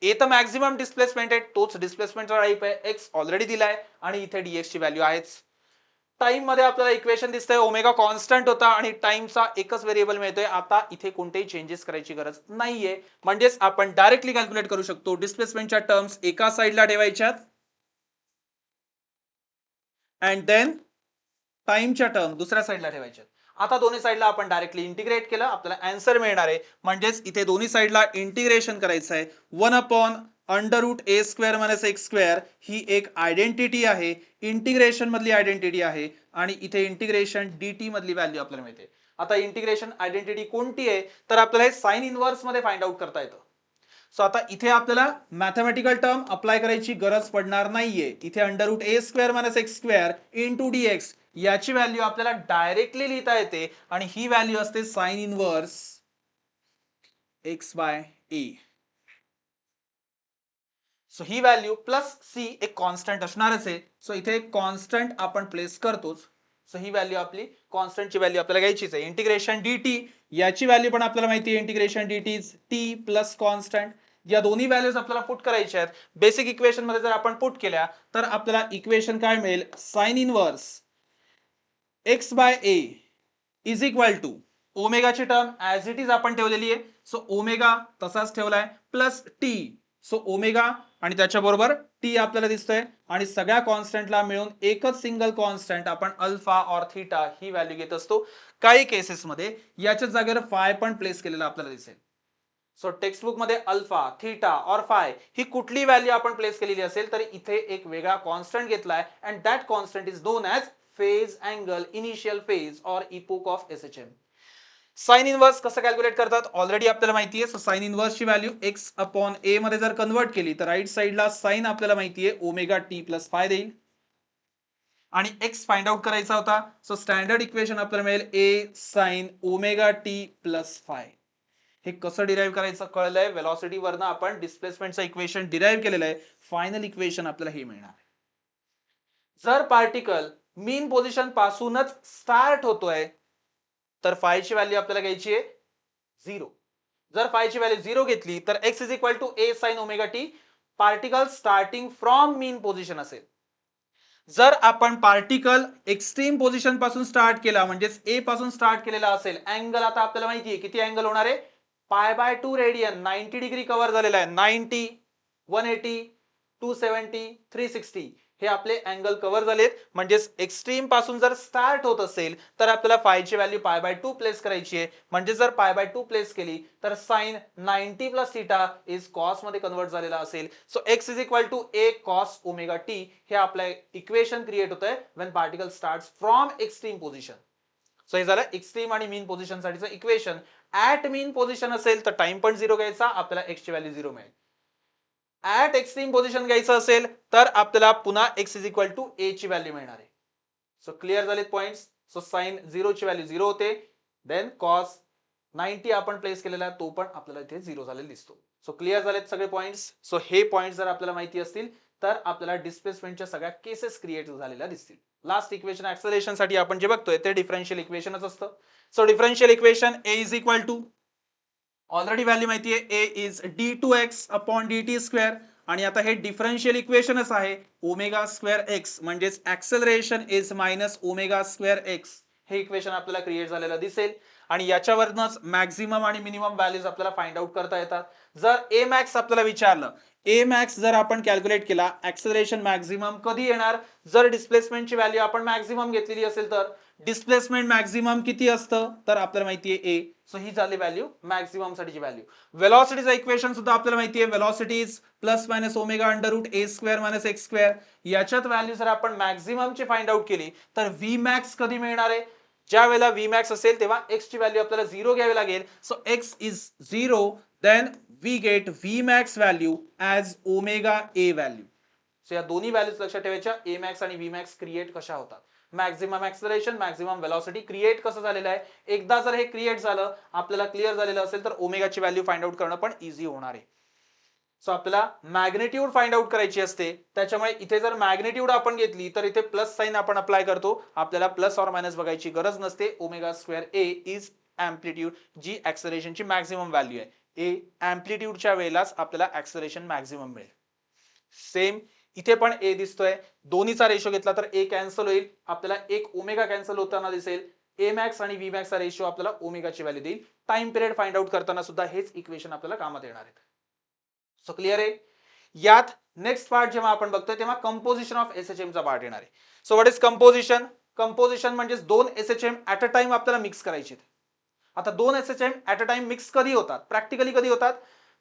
ए तर मॅक्झिमम डिस्प्लेसमेंट आहे, तोच डिस्प्लेसमेंटचा टाइप आहे. एक्स ऑलरेडी दिलाय आणि इथे डीएक्स ची व्हॅल्यू आहेच. टाइम मध्ये आपल्याला इक्वेशन दिसतंय ओमेगा कॉन्स्टंट होता आणि टाइमचा एकच व्हेरिएबल मिळतोय. आता इथे कोणतेही चेंजेस करायची गरज नाहीये, म्हणजेच आपण डायरेक्टली कॅल्क्युलेट करू शकतो. डिस्प्लेसमेंटच्या टर्म्स एका साइडला ठेवायच्यात अँड देन टाइमच्या टर्म दुसऱ्या साइडला ठेवायच्यात. आता दोन्ही साइडला आपण डायरेक्टली इंटिग्रेट केलं, आपल्याला आन्सर मिळणार आहे. म्हणजेच इथे दोन्ही साइडला इंटिग्रेशन करायचं आहे. 1 अपॉन अंडर रूट ए स्क्वेअर मायनस एक्स स्क्वेअर ही एक आयडेंटिटी आहे, इंटिग्रेशन मधली आयडेंटिटी आहे आणि इथे इंटिग्रेशन dt मधली व्हॅल्यू आपल्याला मिळते. आता इंटिग्रेशन आयडेंटिटी कोणती आहे, तर आपल्याला हे साइन इनव्हर्स मध्ये फाइंड आउट करता येतं. सो आता इथे आपल्याला मॅथमॅटिकल टर्म अप्लाय करायची गरज पडणार नाहीये. इथे अंडर रूट ए square minus x square into dx याची व्हॅल्यू आपल्याला डायरेक्टली लिहिता येते आणि ही व्हॅल्यू असते sine inverse x by a. So ही व्हॅल्यू प्लस सी एक कॉन्स्टंट असणारच आहे. सो इथे एक कॉन्स्टंट आपण प्लेस करतोच. सो ही व्हॅल्यू आपली कॉन्स्टंटची व्हॅल्यू आपल्याला घ्यायचीच आहे. इंटिग्रेशन dt याची व्हॅल्यू पण आपल्याला माहिती आहे, integration dt is T plus constant. या दोन्ही व्हॅल्यूज आपल्याला पुट करायच्या आहेत. बेसिक इक्वेशन मध्ये जर आपण पुट केल्या तर आपल्याला इक्वेशन काय मिळेल, sine inverse x by a is equal to ओमेगाची टर्म ऍज इट इज आपण ठेवलेली आहे. सो ओमेगा तसाच ठेवलाय प्लस टी. सो ओमेगा आणि त्याच्याबरोबर टी आपल्याला दिसतोय आणि सगळ्या कॉन्स्टंटला मिळून एकच सिंगल कॉन्स्टंट आपण अल्फा और थीटा ही व्हॅल्यू घेत असतो. काही केसेस मध्ये याच्या जागेवर फाय पण प्लेस केलेला आपल्याला दिसेल. सो टेक्स्टबुक मध्ये अल्फा थीटा और फाय ही कुठली व्हॅल्यू आपण प्लेस केलेली असेल तर इथे एक वेगळा कॉन्स्टंट घेतलाय and that constant is known as phase angle, initial phase और epoch of SHM. Sine inverse कसं कॅल्क्युलेट करतात ऑलरेडी आपल्याला माहिती आहे. सो साइन इनवर्स ची व्हॅल्यू एक्स अपॉन ए मध्ये जर कन्वर्ट केली तर राईट साइडला साइन आपल्याला माहिती आहे ओमेगा टी प्लस फाय देईल आणि एक्स फाइंड आउट करायचा होता. सो स्टँडर्ड इक्वेशन आपल्याला मिळेल a sine omega t plus phi. हे कसं डिराईव्ह करायचं कळलंय, वेलॉसिटी वरनं आपण डिस्प्लेसमेंटचं इक्वेशन डिराईव्ह केलेलं आहे. फायनल इक्वेशन आपल्याला हे मिळणार आहे. जर पार्टिकल मीन पोझिशन पासूनच स्टार्ट होतोय तर फायची व्हॅल्यू आपल्याला घ्यायची आहे 0. जर फायची व्हॅल्यू 0 घेतली तर x is equal to a sine omega T particle starting from mean position असेल. जर आपण पार्टिकल एक्स्ट्रीम पोझिशन पासून स्टार्ट केला म्हणजेच ए पासून स्टार्ट केलेला असेल, अँगल आता आपल्याला माहिती आहे किती अँगल होणार आहे, π/2 रेडियन, 90 डिग्री कव्हर झालेला आहे. 90, 180, 270, 360 हे आपले अँगल कव्हर झालेत. म्हणजेच एक्स्ट्रीम पासून जर स्टार्ट होत असेल तर आपल्याला फायची व्हॅल्यू π/2 प्लेस करायची आहे. म्हणजे जर π/2 प्लेस केली तर sine 90 plus theta is cos मध्ये कन्वर्ट झालेला असेल. So x is equal to a cos omega t हे आपलं इक्वेशन क्रिएट होतंय when particle starts from extreme position. So हे झालं एक्स्ट्रीम आणि मीन पोझिशन साठीचं इक्वेशन. ऍट मीन पोझिशन असेल तर टाइम पण 0 घ्यायचा, आपल्याला x ची व्हॅल्यू 0 मिळेल. ऍट एक्स्ट्रीम पोझिशन घ्यायचं असेल तर आपल्याला पुन्हा x is equal to a ची व्हॅल्यू मिळणार आहे. सो क्लिअर झालेत पॉइंट्स. सो साइन 0 ची व्हॅल्यू 0 होते, देन कॉस 90 आपण प्लेस केलेला तो पण आपल्याला इथे 0 झालेला दिसतो. सो क्लिअर झालेत सगळे पॉइंट्स. सो हे पॉइंट्स जर आपल्याला माहिती असतील तर आपल्याला डिस्प्लेसमेंटच्या सगळ्या केसेस क्रिएट झालेल्या दिसतील. लास्ट इक्वेशन ऍक्सेलरेशन साठी आपण जे बघतोय ते डिफरन्शियल इक्वेशनच असतं. So differential equation a is equal to, already value माहिती आहे, a is d2x upon dt square. आणि आता हे डिफरन्शियल इक्वेशनच आहे, ओमेगा स्क्वेअर एक्स म्हणजेच acceleration is minus omega square x हे इक्वेशन आपल्याला क्रिएट झालेलं दिसेल. आणि याच्यावरनच मॅक्झिमम आणि मिनिमम व्हॅल्यूज आपल्याला फाइंड आउट करता येतात. जर a मॅक्स आपल्याला विचारलं, a मॅक्स जर आपण कॅल्क्युलेट केला, ऍक्सेलरेशन मॅक्झिमम कधी येणार, जर डिस्प्लेसमेंटची व्हॅल्यू आपण मॅक्झिमम घेतलेली असेल तर. डिस्प्लेसमेंट मॅक्झिमम किती असतं तर आपल्याला माहिती आहे a. सो ही झाली व्हॅल्यू मॅक्झिमम साठीची व्हॅल्यू. व्हेलॉसिटीचं इक्वेशन सुद्धा आपल्याला माहिती आहे, velocity is plus minus omega under root a square minus x square. याच्यात व्हॅल्यू जर आपण मॅक्झिममची फाइंड आउट केली तर v मॅक्स कधी मिळणार आहे, ज्या वेळेला v मॅक्स असेल तेव्हा x ची व्हॅल्यू आपल्याला 0 घ्यावी लागेल. So x is 0, then we get v max value as omega a value. So या दोन्ही व्हॅल्यूज लक्षात ठेवायच्या, a मॅक्स आणि v मॅक्स क्रिएट कशा होतात. Maximum acceleration, maximum velocity create कसं झालेलं आहे. एकदा जर हे क्रिएट झालं, आपल्याला क्लिअर झालेलं असेल तर ओमेगाची व्हॅल्यू फाइंड आउट करणं पण इझी होणार आहे. सो आपल्याला मॅग्नेट्यूड फाइंड आउट करायची असते, त्याच्यामुळे इथे जर मॅग्नेट्यूड आपण घेतली तर इथे प्लस साइन आपण अप्लाय करतो. आपल्याला प्लस ऑर मायनस बघायची गरज नसते. Omega square a is amplitude, जी ऍक्सेलरेशनची मॅक्झिमम व्हॅल्यू आहे. ए एम्प्लिट्यूडच्या वेळेलाच आपल्याला ऍक्सेलरेशन मॅक्झिमम मिळेल. सेम इथे पण a दिसतोय, दोन्हीचा रेशो घेतला तर a कॅन्सल होईल, आपल्याला एक ओमेगा कॅन्सल होताना दिसेल. a मॅक्स आणि v मॅक्सचा रेशो आपल्याला ओमेगाची व्हॅल्यू देईल. टाइम पिरियड फाइंड आउट करताना सुद्धा हेच इक्वेशन आपल्याला कामात येणार आहेत. सो क्लिअर आहे. यात नेक्स्ट पार्ट जेव्हा आपण बघतोय तेव्हा कंपोजिशन ऑफ एसएचएम चा पार्ट येणार आहे. So what is composition. Composition म्हणजे दोन एसएचएम ऍट अ टाइम आपल्याला मिक्स करायचे. आता दोन SHM at a time mix कधी होतात, प्रॅक्टिकली कधी होतात.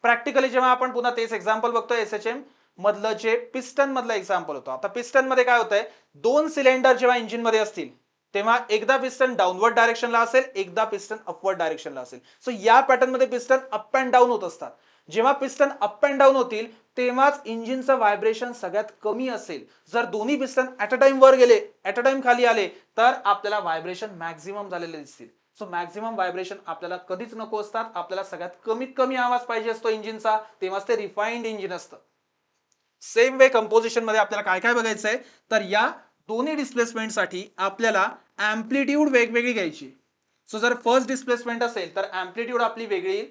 प्रॅक्टिकली जेव्हा आपण पुन्हा तेच एक्झाम्पल बघतोय एसएचएम मधलं, जे पिस्टन मधलं एक्झाम्पल होतं. आता पिस्टन मध्ये काय होतंय, दोन सिलेंडर जेव्हा इंजिन मध्ये असतील तेव्हा एकदा पिस्टन डाऊनवर्ड डायरेक्शनला असेल, एकदा पिस्टन अपवर्ड डायरेक्शनला असेल. सो या पॅटर्न मध्ये पिस्टन अप अँड डाऊन होत असतात. जेव्हा पिस्टन अप अँड डाऊन होतील तेव्हाच इंजिनचं व्हायब्रेशन सगळ्यात कमी असेल. जर दोन्ही पिस्टन ऍट अ टाइम वर गेले, ऍट अ टाइम खाली आले तर आपल्याला व्हायब्रेशन मॅक्झिमम झालेले दिसतील. सो मॅक्झिमम व्हायब्रेशन आपल्याला कधीच नको असतात, आपल्याला सगळ्यात कमीत कमी आवाज पाहिजे असतो इंजिनचा, तेव्हाच ते रिफाइंड इंजिन असतं. सेम वे कंपोजिशन मध्ये आपल्याला काय काय बघायचंय तर या दोन्ही डिस्प्लेसमेंट साठी आपल्याला एम्प्लिट्यूड वेगवेगळी घ्यायची. सो जर फर्स्ट डिस्प्लेसमेंट असेल तर एम्प्लिट्यूड आपली वेगळी.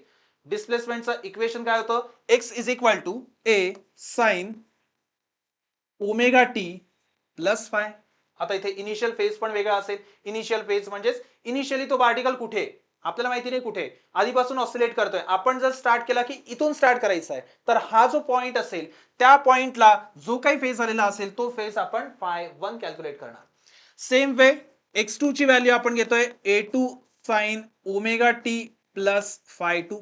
डिस्प्लेसमेंटचं इक्वेशन काय होतं, x is equal to a sine omega t plus phi. आता इथे इनिशियल फेज पण वेगळा असेल. इनिशियल फेज म्हणजेच इनिशियली तो पार्टिकल कुठे, आपल्याला माहिती नाही कुठे, आधीपासून ऑसिलेट करतोय. आपण जर स्टार्ट केला की इथून स्टार्ट करायचा आहे तर हा जो पॉइंट असेल त्या पॉइंटला जो काही फेज आलेला असेल तो फेज आपण φ1 कॅल्क्युलेट करणार. सेम वे x2 ची व्हॅल्यू आपण घेतोय a2 sine omega t plus φ2.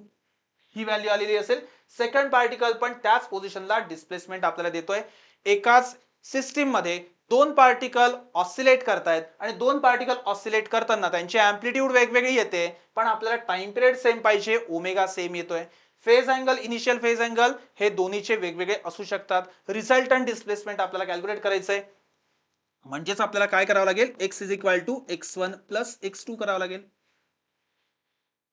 ही व्हॅल्यू आलेली असेल. सेकंड पार्टिकल पण त्याच पोझिशनला डिस्प्लेसमेंट आपल्याला देतोय. एकाच सिस्टीम मध्ये दोन पार्टिकल ऑसिलेट करतायत आणि दोन पार्टिकल ऑसिलेट करताना त्यांची एम्प्लिट्यूड वेगवेगळी येते, पण आपल्याला टाइम पिरियड सेम पाहिजे, ओमेगा सेम येतोय. Phase angle, initial phase angle हे दोन्हीचे वेगवेगळे असू शकतात. रिझल्टंट डिस्प्लेसमेंट आपल्याला कॅल्क्युलेट करायचंय. म्हणजेच आपल्याला काय करावं लागेल, x is equal to x1 plus x2 करावं लागेल.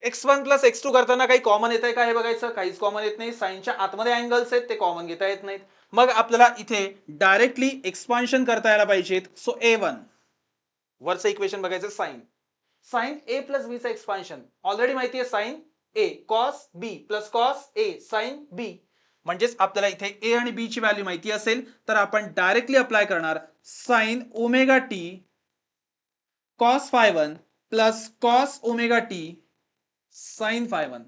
x1 प्लस x2 करताना काही कॉमन येत आहे का हे बघायचं, काहीच कॉमन येत नाही. साइनच्या आतमध्ये अँगल्स आहेत ते कॉमन घेता येत नाहीत. मग आपल्याला इथे डायरेक्टली एक्सपान्शन करता यायला पाहिजेत. सो a1 वरचं इक्वेशन बघायचं साइन. साइन ए प्लस बी चं एक्सपान्शन ऑलरेडी माहिती आहे. Sign A cos B plus cos A sine B. म्हणजेच आपल्याला इथे ए आणि बी ची व्हॅल्यू माहिती असेल तर आपण डायरेक्टली अप्लाय करणार sine omega t cos phi one plus cos omega t sine phi one.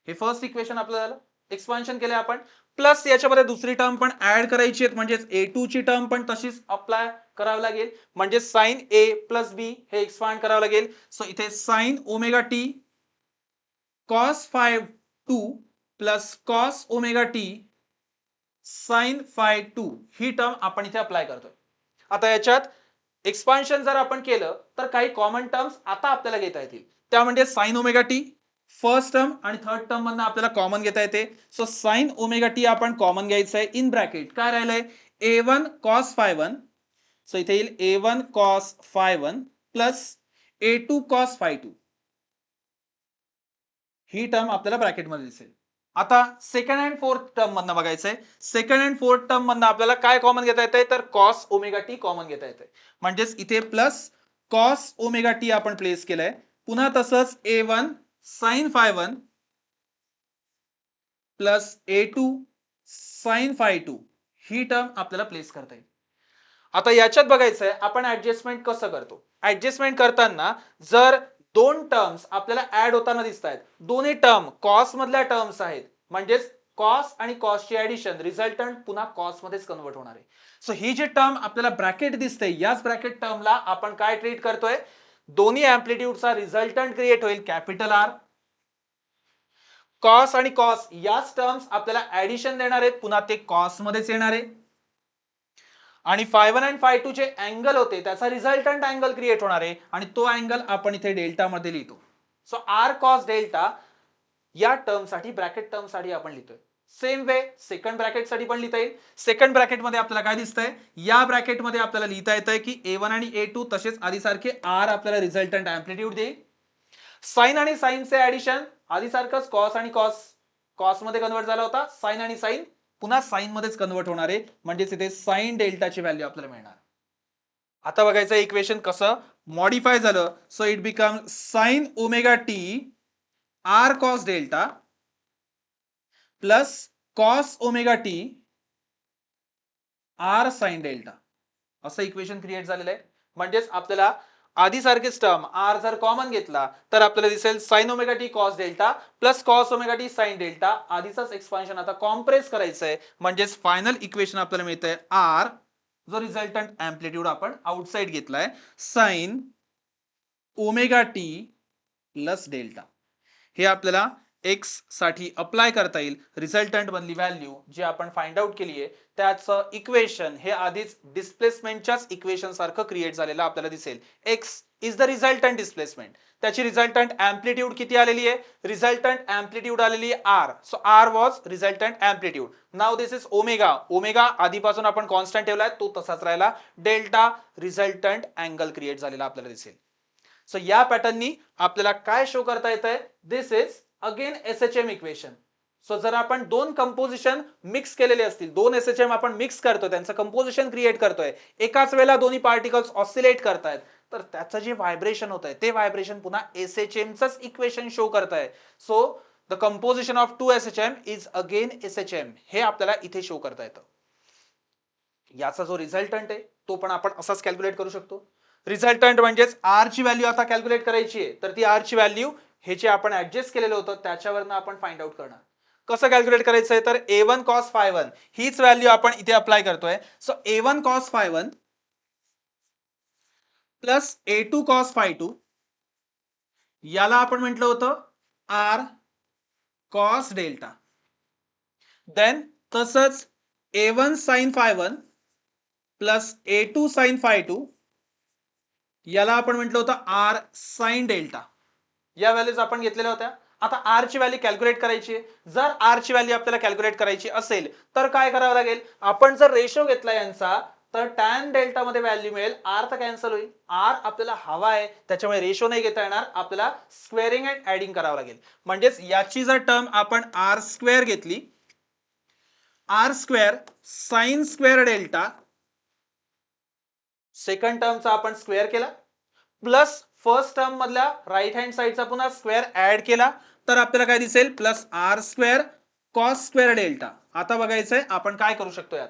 हे फर्स्ट इक्वेशन आपल्याला एक्सपान्शन केले आपण. प्लस याच्यामध्ये दुसरी टर्म पण ऍड करायची आहे, म्हणजेच a2 ची टर्म पण तशीच अप्लाय करावी लागेल. म्हणजे साइन ए प्लस बी हे एक्सपांड करावं लागेल. सो इथे sine omega t cos phi two plus cos omega t sine phi two ही टर्म आपण इथे अप्लाय करतोय. आता याच्यात एक्सपान्शन जर आपण केलं तर काही कॉमन टर्म्स आता आपल्याला घेता येतील. त्या म्हणजे sign omega T first term आणि थर्ड टर्म मधनं आपल्याला कॉमन घेता येते. सो साइन ओमेगा टी आपण कॉमन घ्यायचं आहे. इन ब्रॅकेट काय राहिलंय a1 cos phi one. So इथे येईल a1 cos phi one plus a2 cos phi two. ही टर्म आपल्याला ब्रॅकेट मध्ये दिसेल. आता सेकंड अँड फोर्थ टर्म मधनं बघायचंय. सेकंड अँड फोर्थ टर्म मधनं आपल्याला काय कॉमन घेता येतंय तर कॉस ओमेगा टी कॉमन घेता येतंय. म्हणजेच इथे प्लस कॉस ओमेगा टी आपण प्लेस केलंय. पुन्हा तसंच a1 sine phi one plus a2 sine phi two ही टर्म आपल्याला प्लेस करता येईल. आता याच्यात बघायचंय आपण ऍडजस्टमेंट कसं करतो. ऍडजस्टमेंट करताना जर दोन टर्म्स आपल्याला ऍड होताना दिसत आहेत, दोन्ही टर्म कॉस मधल्या टर्म्स आहेत, म्हणजेच कॉस आणि कॉसची ऍडिशन रिझल्टंट पुन्हा कॉस मध्येच कन्वर्ट होणार आहे. सो ही जी टर्म आपल्याला ब्रॅकेट दिसते याच ब्रॅकेट टर्मला आपण काय ट्रीट करतोय, दोन्ही अँप्लिट्यूडचा रिझल्टंट क्रिएट होईल कॅपिटल आर. कॉस आणि कॉस याच टर्म्स आपल्याला ऍडिशन देणार आहेत, पुन्हा ते कॉस मध्येच येणार आहे. आणि phi one and phi two चे अँगल होते त्याचा रिझल्टंट अँगल क्रिएट होणार आहे आणि तो अँगल आपण इथे डेल्टा मध्ये लिहितो. सो आर कॉस डेल्टा या टर्म साठी ब्रॅकेट टर्म साठी आपण लिहितोय. सेम वे सेकंड ब्रॅकेट साठी पण लिहिता येईल. सेकंड ब्रॅकेट मध्ये आपल्याला काय दिसतंय, या ब्रॅकेट मध्ये आपल्याला लिहिता येतंय की a1 आणि a2 तसेच आधी सारखे r आपल्याला रिझल्टंट अँप्लिट्यूड देईल. साइन आणि साइनचे ऍडिशन आधी सारखंच कॉस आणि कॉस कॉस मध्ये कन्वर्ट झाला होता. साइन आणि साइन पुन्हा साइन मध्येच कन्वर्ट होणार आहे, म्हणजेच इथे साइन डेल्टाची व्हॅल्यू आपल्याला मिळणार. आता बघायचं इक्वेशन कसं मॉडिफाय झालं. So it become sine omega t R cos delta plus cos omega t R sine delta असं इक्वेशन क्रिएट झालेलं आहे. म्हणजेच आपल्याला आधी सारखेच टर्म आर जर कॉमन घेतला तर आपल्याला दिसेल sine omega t cos delta plus cos omega t sine delta. आधीचाच एक्सपान्शन आता कॉम्प्रेस करायचं आहे, म्हणजेच फायनल इक्वेशन आपल्याला मिळतंय आर, जो रिझल्टंट अँप्लिट्यूड आपण आउटसाइड घेतलाय sine omega t plus delta. हे आपल्याला एक्स साठी अप्लाय करता येईल. रिझल्टंट मधली व्हॅल्यू जी आपण फाइंड आउट केली आहे त्याचं इक्वेशन हे आधीच डिस्प्लेसमेंटच्याच इक्वेशन सारखं क्रिएट झालेलं आपल्याला दिसेल. X is the resultant displacement. त्याची रिझल्टंट अँप्लिट्यूड किती आलेली आहे, रिझल्टंट अँप्लिट्यूड आलेली आहे R. So R was resultant amplitude. Now this is omega. Omega आधीपासून आपण कॉन्स्टंट ठेवलाय तो तसाच राहिला. डेल्टा रिझल्टंट अँगल क्रिएट झालेला आपल्याला दिसेल. सो या पॅटर्ननी आपल्याला काय शो करता येतंय, this is again SHM equation. So जर आपण दोन कंपोजिशन मिक्स केलेले असतील, दोन एसएचएम आपण मिक्स करतोय, त्यांचं कंपोजिशन क्रिएट करतोय, एकाच वेळेला दोन्ही पार्टिकल्स ऑसिलेट करतायत, तर त्याचं जे व्हायब्रेशन होत आहे ते व्हायब्रेशन पुन्हा एसएचएमचंच इक्वेशन शो करत आहे. So the composition of two SHM is again SHM हे आपल्याला इथे शो करता येतं. याचा जो रिझल्टंट आहे तो पण आपण असाच कॅल्क्युलेट करू शकतो. रिझल्टंट म्हणजेच आर ची व्हॅल्यू आता कॅल्क्युलेट करायची आहे, तर ती आर ची व्हॅल्यू हे जे आपण ऍडजस्ट केलेलं होतं त्याच्यावरनं आपण फाइंड आउट करणार. कसं कॅल्क्युलेट करायचंय तर a1 cos फाय वन हीच व्हॅल्यू आपण इथे अप्लाय करतोय. So a1 cos phi one plus a2 cos phi two याला आपण म्हटलं होतं आर कॉस डेल्टा. देन तसंच a1 sin phi one plus a2 sin phi two याला आपण म्हटलं होतं आर साइन डेल्टा. या व्हॅल्यूज आपण घेतलेल्या होत्या. आता आर ची व्हॅल्यू कॅल्क्युलेट करायची आहे. जर आर ची व्हॅल्यू आपल्याला कॅल्क्युलेट करायची असेल तर काय करावं लागेल, आपण जर रेशो घेतला यांचा तर टॅन डेल्टा मध्ये व्हॅल्यू मिळेल, आर तर कॅन्सल होईल. आर आपल्याला हवा आहे त्याच्यामुळे रेशो नाही घेता येणार, आपल्याला स्क्वेअरिंग अँड ऍडिंग करावं लागेल. म्हणजेच याची जर टर्म आपण आर स्क्वेअर घेतली, R square sine square delta second टर्मचा आपण स्क्वेअर केला प्लस फर्स्ट टर्म मधल्या राईट हँड साइडचा पुन्हा स्क्वेअर ऍड केला तर आपल्याला काय दिसेल plus R square cos square delta. आता बघायचंय आपण काय करू शकतो यात.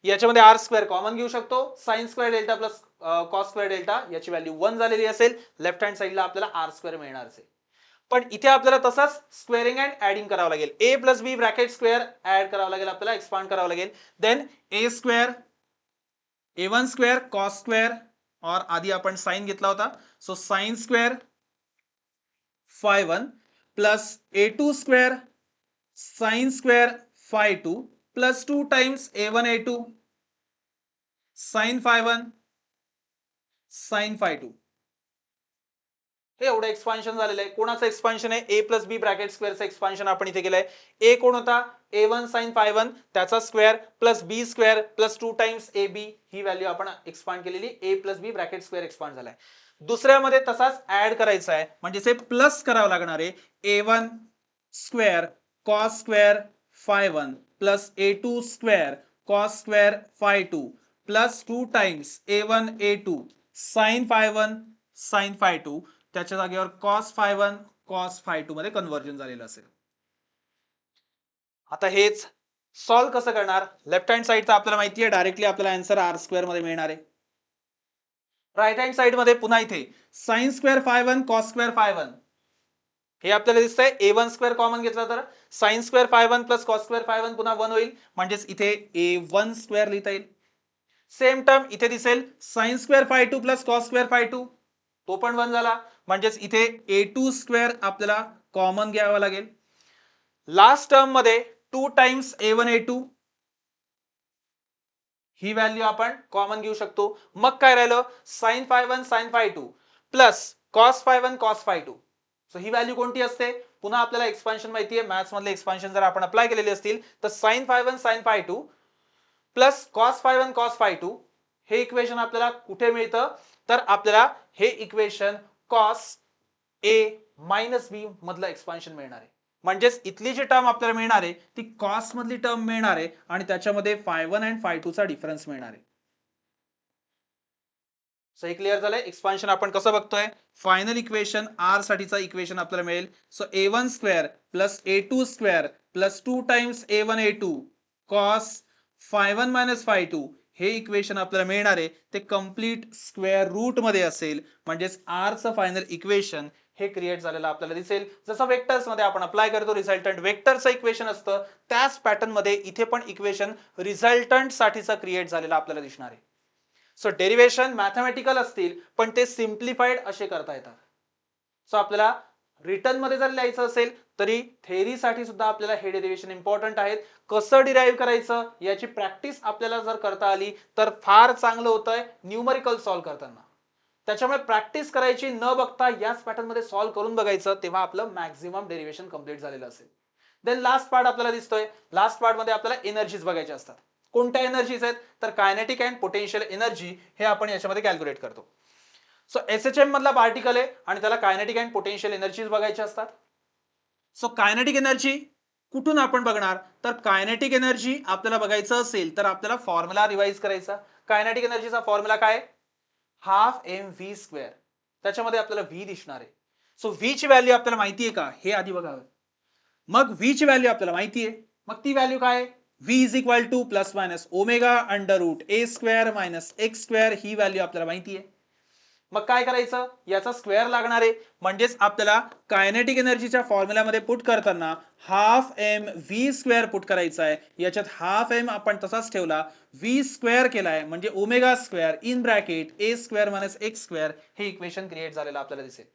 याच्यामध्ये आर स्क्वेअर कॉमन घेऊ शकतो. Sign square delta plus cos square delta याची व्हॅल्यू 1 झालेली असेल. लेफ्ट हँड साइडला आपल्याला आर स्क्वेअर मिळणार असेल. पण इथे आपल्याला तसाच स्क्वेअरिंग अँड ऍडिंग करावं लागेल. A plus B bracket square add करावं लागेल आपल्याला एक्सपांड करावं लागेल. Then a square a1 square cos square और आधी आपण साइन घेतला होता so sine square phi 1 plus a2 square sine square phi 2 plus 2 times a1 a2 sine phi 1 sine phi 2. हे एवढं एक्सपान्शन झालेलं आहे. कोणाचं एक्सपान्शन आहे ए प्लस बी ब्रॅकेट स्क्वेअरचं एक्सपान्शन आपण इथे केलंय. ए कोण होता a1 साइन फाय 1 त्याचा square plus B square plus 2 times A B ही व्हॅल्यू आपण एक्सपांड केलेली. A plus B bracket square expand झालाय. दुसऱ्यामध्ये तसाच ऍड करायचा आहे म्हणजे ते प्लस करावं लागणार आहे. a1 square cos square phi 1 plus a2 square cos square phi 2 plus 2 times a1 a2 sine phi 1 sine phi 2 त्याच्या जागेवर कॉस फाय 1 कॉस फाय 2 मध्ये कन्व्हर्जन झालेलं असेल. आता हेच सॉल्व कसं करणार. लेफ्ट हँड साइडचा आपल्याला माहिती आहे डायरेक्टली आपल्याला आन्सर आर स्क्वेअर मध्ये मिळणार आहे. राईट हँड साइड मध्ये पुन्हा इथे sign square phi 1 cos square phi 1 हे आपल्याला दिसतंय. a1 स्क्वेअर कॉमन घेतला तर sign square phi 1 plus cos square phi 1 पुन्हा 1 होईल म्हणजेच इथे a1 स्क्वेअर लिहिता येईल. सेम टर्म इथे दिसेल sign square phi 2 plus cos square phi 2 तो पण 1 झाला म्हणजेच इथे a2 स्क्वेअर आपल्याला कॉमन घ्यावा लागेल. लास्ट टर्म मध्ये 2 टाइम्स a1 a2 ही व्हॅल्यू आपण कॉमन घेऊ शकतो. मग काय राहिलं sine phi 1 sine phi 2 plus cos phi 1 cos phi 2. So ही व्हॅल्यू कोणती असते. पुन्हा आपल्याला एक्सपान्शन माहिती आहे. मॅथ्स मधले एक्सपान्शन जर आपण अप्लाय केलेले असतील तर sine phi 1 sine phi 2 plus cos phi 1 cos phi 2 हे इक्वेशन आपल्याला कुठे मिळतं तर आपल्याला हे equation cos A minus B मधलं एक्सपान्शन मिळणार आहे. म्हणजेच इथली जी टर्म आपल्याला मिळणार आहे ती कॉस मधली टर्म मिळणार आहे आणि त्याच्यामध्ये फाय 1 आणि फाय 2 चा डिफरन्स मिळणार आहे. सो हे क्लिअर झालंय. एक्सपान्शन आपण कसं बघतोय. फायनल इक्वेशन आर साठीचा इक्वेशन आपल्याला मिळेल. So a1 square plus a2 square plus 2 times a1 a2 cos phi 1 minus five 2 हे इक्वेशन आपल्याला मिळणार आहे ते कम्प्लीट स्क्वेअर रूट मध्ये असेल म्हणजेच आर चं फायनल इक्वेशन हे क्रिएट झालेलं आपल्याला दिसेल. जसं वेक्टर्स मध्ये आपण अप्लाय करतो रिझल्टंट वेक्टरचं इक्वेशन असतं त्याच पॅटर्न मध्ये इथे पण इक्वेशन रिझल्टंट साठीचं क्रिएट झालेलं आपल्याला दिसणार आहे. सो डेरिवेशन मॅथमॅटिकल असतील पण ते सिम्प्लिफाईड असे करता येतात. सो आपल्याला रिटर्न मध्ये जर लिहायचं असेल तरी थेअरीसाठी सुद्धा आपल्याला हे डेरिवेशन इम्पॉर्टंट आहेत. कसं डिराईव्ह करायचं याची प्रॅक्टिस आपल्याला जर करता आली तर फार चांगलं होतंय न्यूमरिकल सॉल्व्ह करताना. त्याच्यामुळे प्रॅक्टिस करायची न बघता याच पॅटर्न मध्ये सॉल्व्ह करून बघायचं तेव्हा आपलं मॅक्झिमम डेरिवेशन कंप्लीट झालेलं असेल. देन लास्ट पार्ट आपल्याला दिसतोय. लास्ट पार्ट मध्ये आपल्याला एनर्जीज बघायच्या असतात. कोणत्या एनर्जीज आहेत तर कायनेटिक अँड पोटेन्शियल एनर्जी हे आपण याच्यामध्ये कॅल्क्युलेट करतो. सो एसएचएम मधला पार्टिकल आहे आणि त्याला कायनेटिक अँड पोटेन्शियल एनर्जीज बघायच्या असतात. सो कायनेटिक एनर्जी कुठून आपण बघणार तर कायनेटिक एनर्जी आपल्याला बघायचं असेल तर आपल्याला फॉर्म्युला रिवाइज करायचा. कायनेटिक एनर्जीचा फॉर्म्युला काय हाफ एम व्ही स्क्वेअर. त्याच्यामध्ये आपल्याला व्ही दिसणार आहे. सो व्ही ची व्हॅल्यू आपल्याला माहिती आहे का हे आधी बघावं. मग व्ही ची व्हॅल्यू आपल्याला माहिती आहे. मग ती व्हॅल्यू काय v is equal to plus minus omega under root A square minus x square ही व्हॅल्यू आपल्याला माहिती आहे. मग काय करायचं याचा स्क्वेअर लागणार आहे म्हणजेच आपल्याला कायनेटिक एनर्जीच्या फॉर्म्युल्यामध्ये पुट करताना half m v square put करायचा आहे. याच्यात हाफ एम आपण तसाच ठेवला व्ही स्क्वेअर केलाय म्हणजे omega square in bracket A square minus x square हे इक्वेशन क्रिएट झालेलं आपल्याला दिसेल.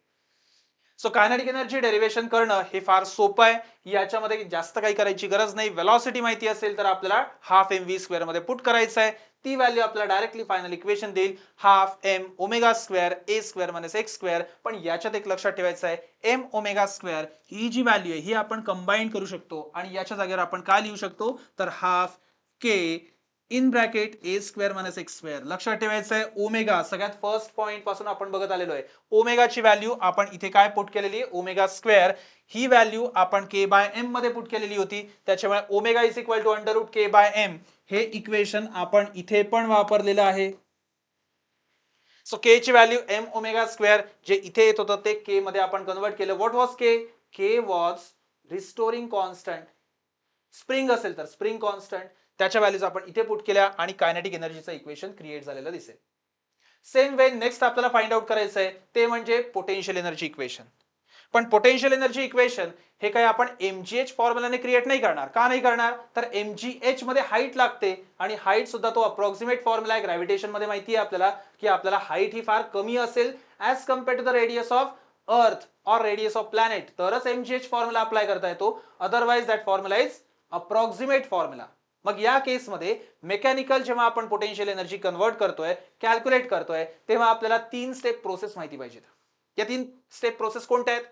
सो कायनेटिक एनर्जी डेरिवेशन करणं हे फार सोपं आहे. याच्यामध्ये जास्त काही करायची गरज नाही. वेलॉसिटी माहिती असेल तर आपल्याला हाफ एम व्ही स्क्वेअर मध्ये पुट करायचं आहे. ती व्हॅल्यू आपल्याला डायरेक्टली फायनल इक्वेशन देईल हाफ एम ओमेगा स्क्वेअर ए स्क्वेअर मायनस एक्स स्क्वेअर. पण याच्यात एक लक्षात ठेवायचं आहे एम ओमेगा स्क्वेअर ही जी व्हॅल्यू आहे ही आपण कंबाईन करू शकतो आणि याच्या जागेवर आपण काय लिहू शकतो तर half K in bracket A square minus x square. लक्षात ठेवायचं आहे ओमेगा सगळ्यात फर्स्ट पॉइंट पासून आपण बघत आलेलो आहे. ओमेगाची व्हॅल्यू आपण इथे काय पुट केलेली ओमेगा स्क्वेअर ही व्हॅल्यू आपण के बाय एम मध्ये पुट केलेली होती. त्याच्यामुळे omega is equal to under root K by m हे इक्वेशन आपण इथे पण वापरलेलं आहे. सो के ची व्हॅल्यू एम ओमेगा स्क्वेअर, जे इथे येत होतं ते के मध्ये आपण कन्वर्ट केलं. What was K? K was restoring constant. Spring असेल तर स्प्रिंग कॉन्स्टंट, त्याच्या व्हॅल्यूज आपण इथे पुट केल्या आणि कायनेटिक एनर्जीचं इक्वेशन क्रिएट झालेलं दिसेल. सेम वे नेक्स्ट आपल्याला फाइंड आउट करायचं आहे ते म्हणजे पोटेन्शियल एनर्जी इक्वेशन. पण पोटेन्शियल एनर्जी इक्वेशन हे काही आपण एमजीएच फॉर्म्युलाने क्रिएट नाही करणार. का नाही करणार? तर एमजीएच मध्ये हाईट लागते आणि हाईट सुद्धा तो अप्रॉक्सिमेट फॉर्म्युला आहे. ग्रॅव्हिटेशन मध्ये माहिती आहे आपल्याला की आपल्याला हाईट ही फार कमी असेल as compared to the radius of earth और रेडियस ऑफ प्लॅनेट, तरच एमजीएच फॉर्म्युला अप्लाय करता येतो. Otherwise that formula is approximate formula. मग या केसमध्ये मेकॅनिकल जेव्हा आपण पोटेन्शियल एनर्जी कन्वर्ट करतोय, कॅल्क्युलेट करतोय, तेव्हा आपल्याला 3 स्टेप प्रोसेस माहिती पाहिजेत. या 3 स्टेप प्रोसेस कोणत्या आहेत?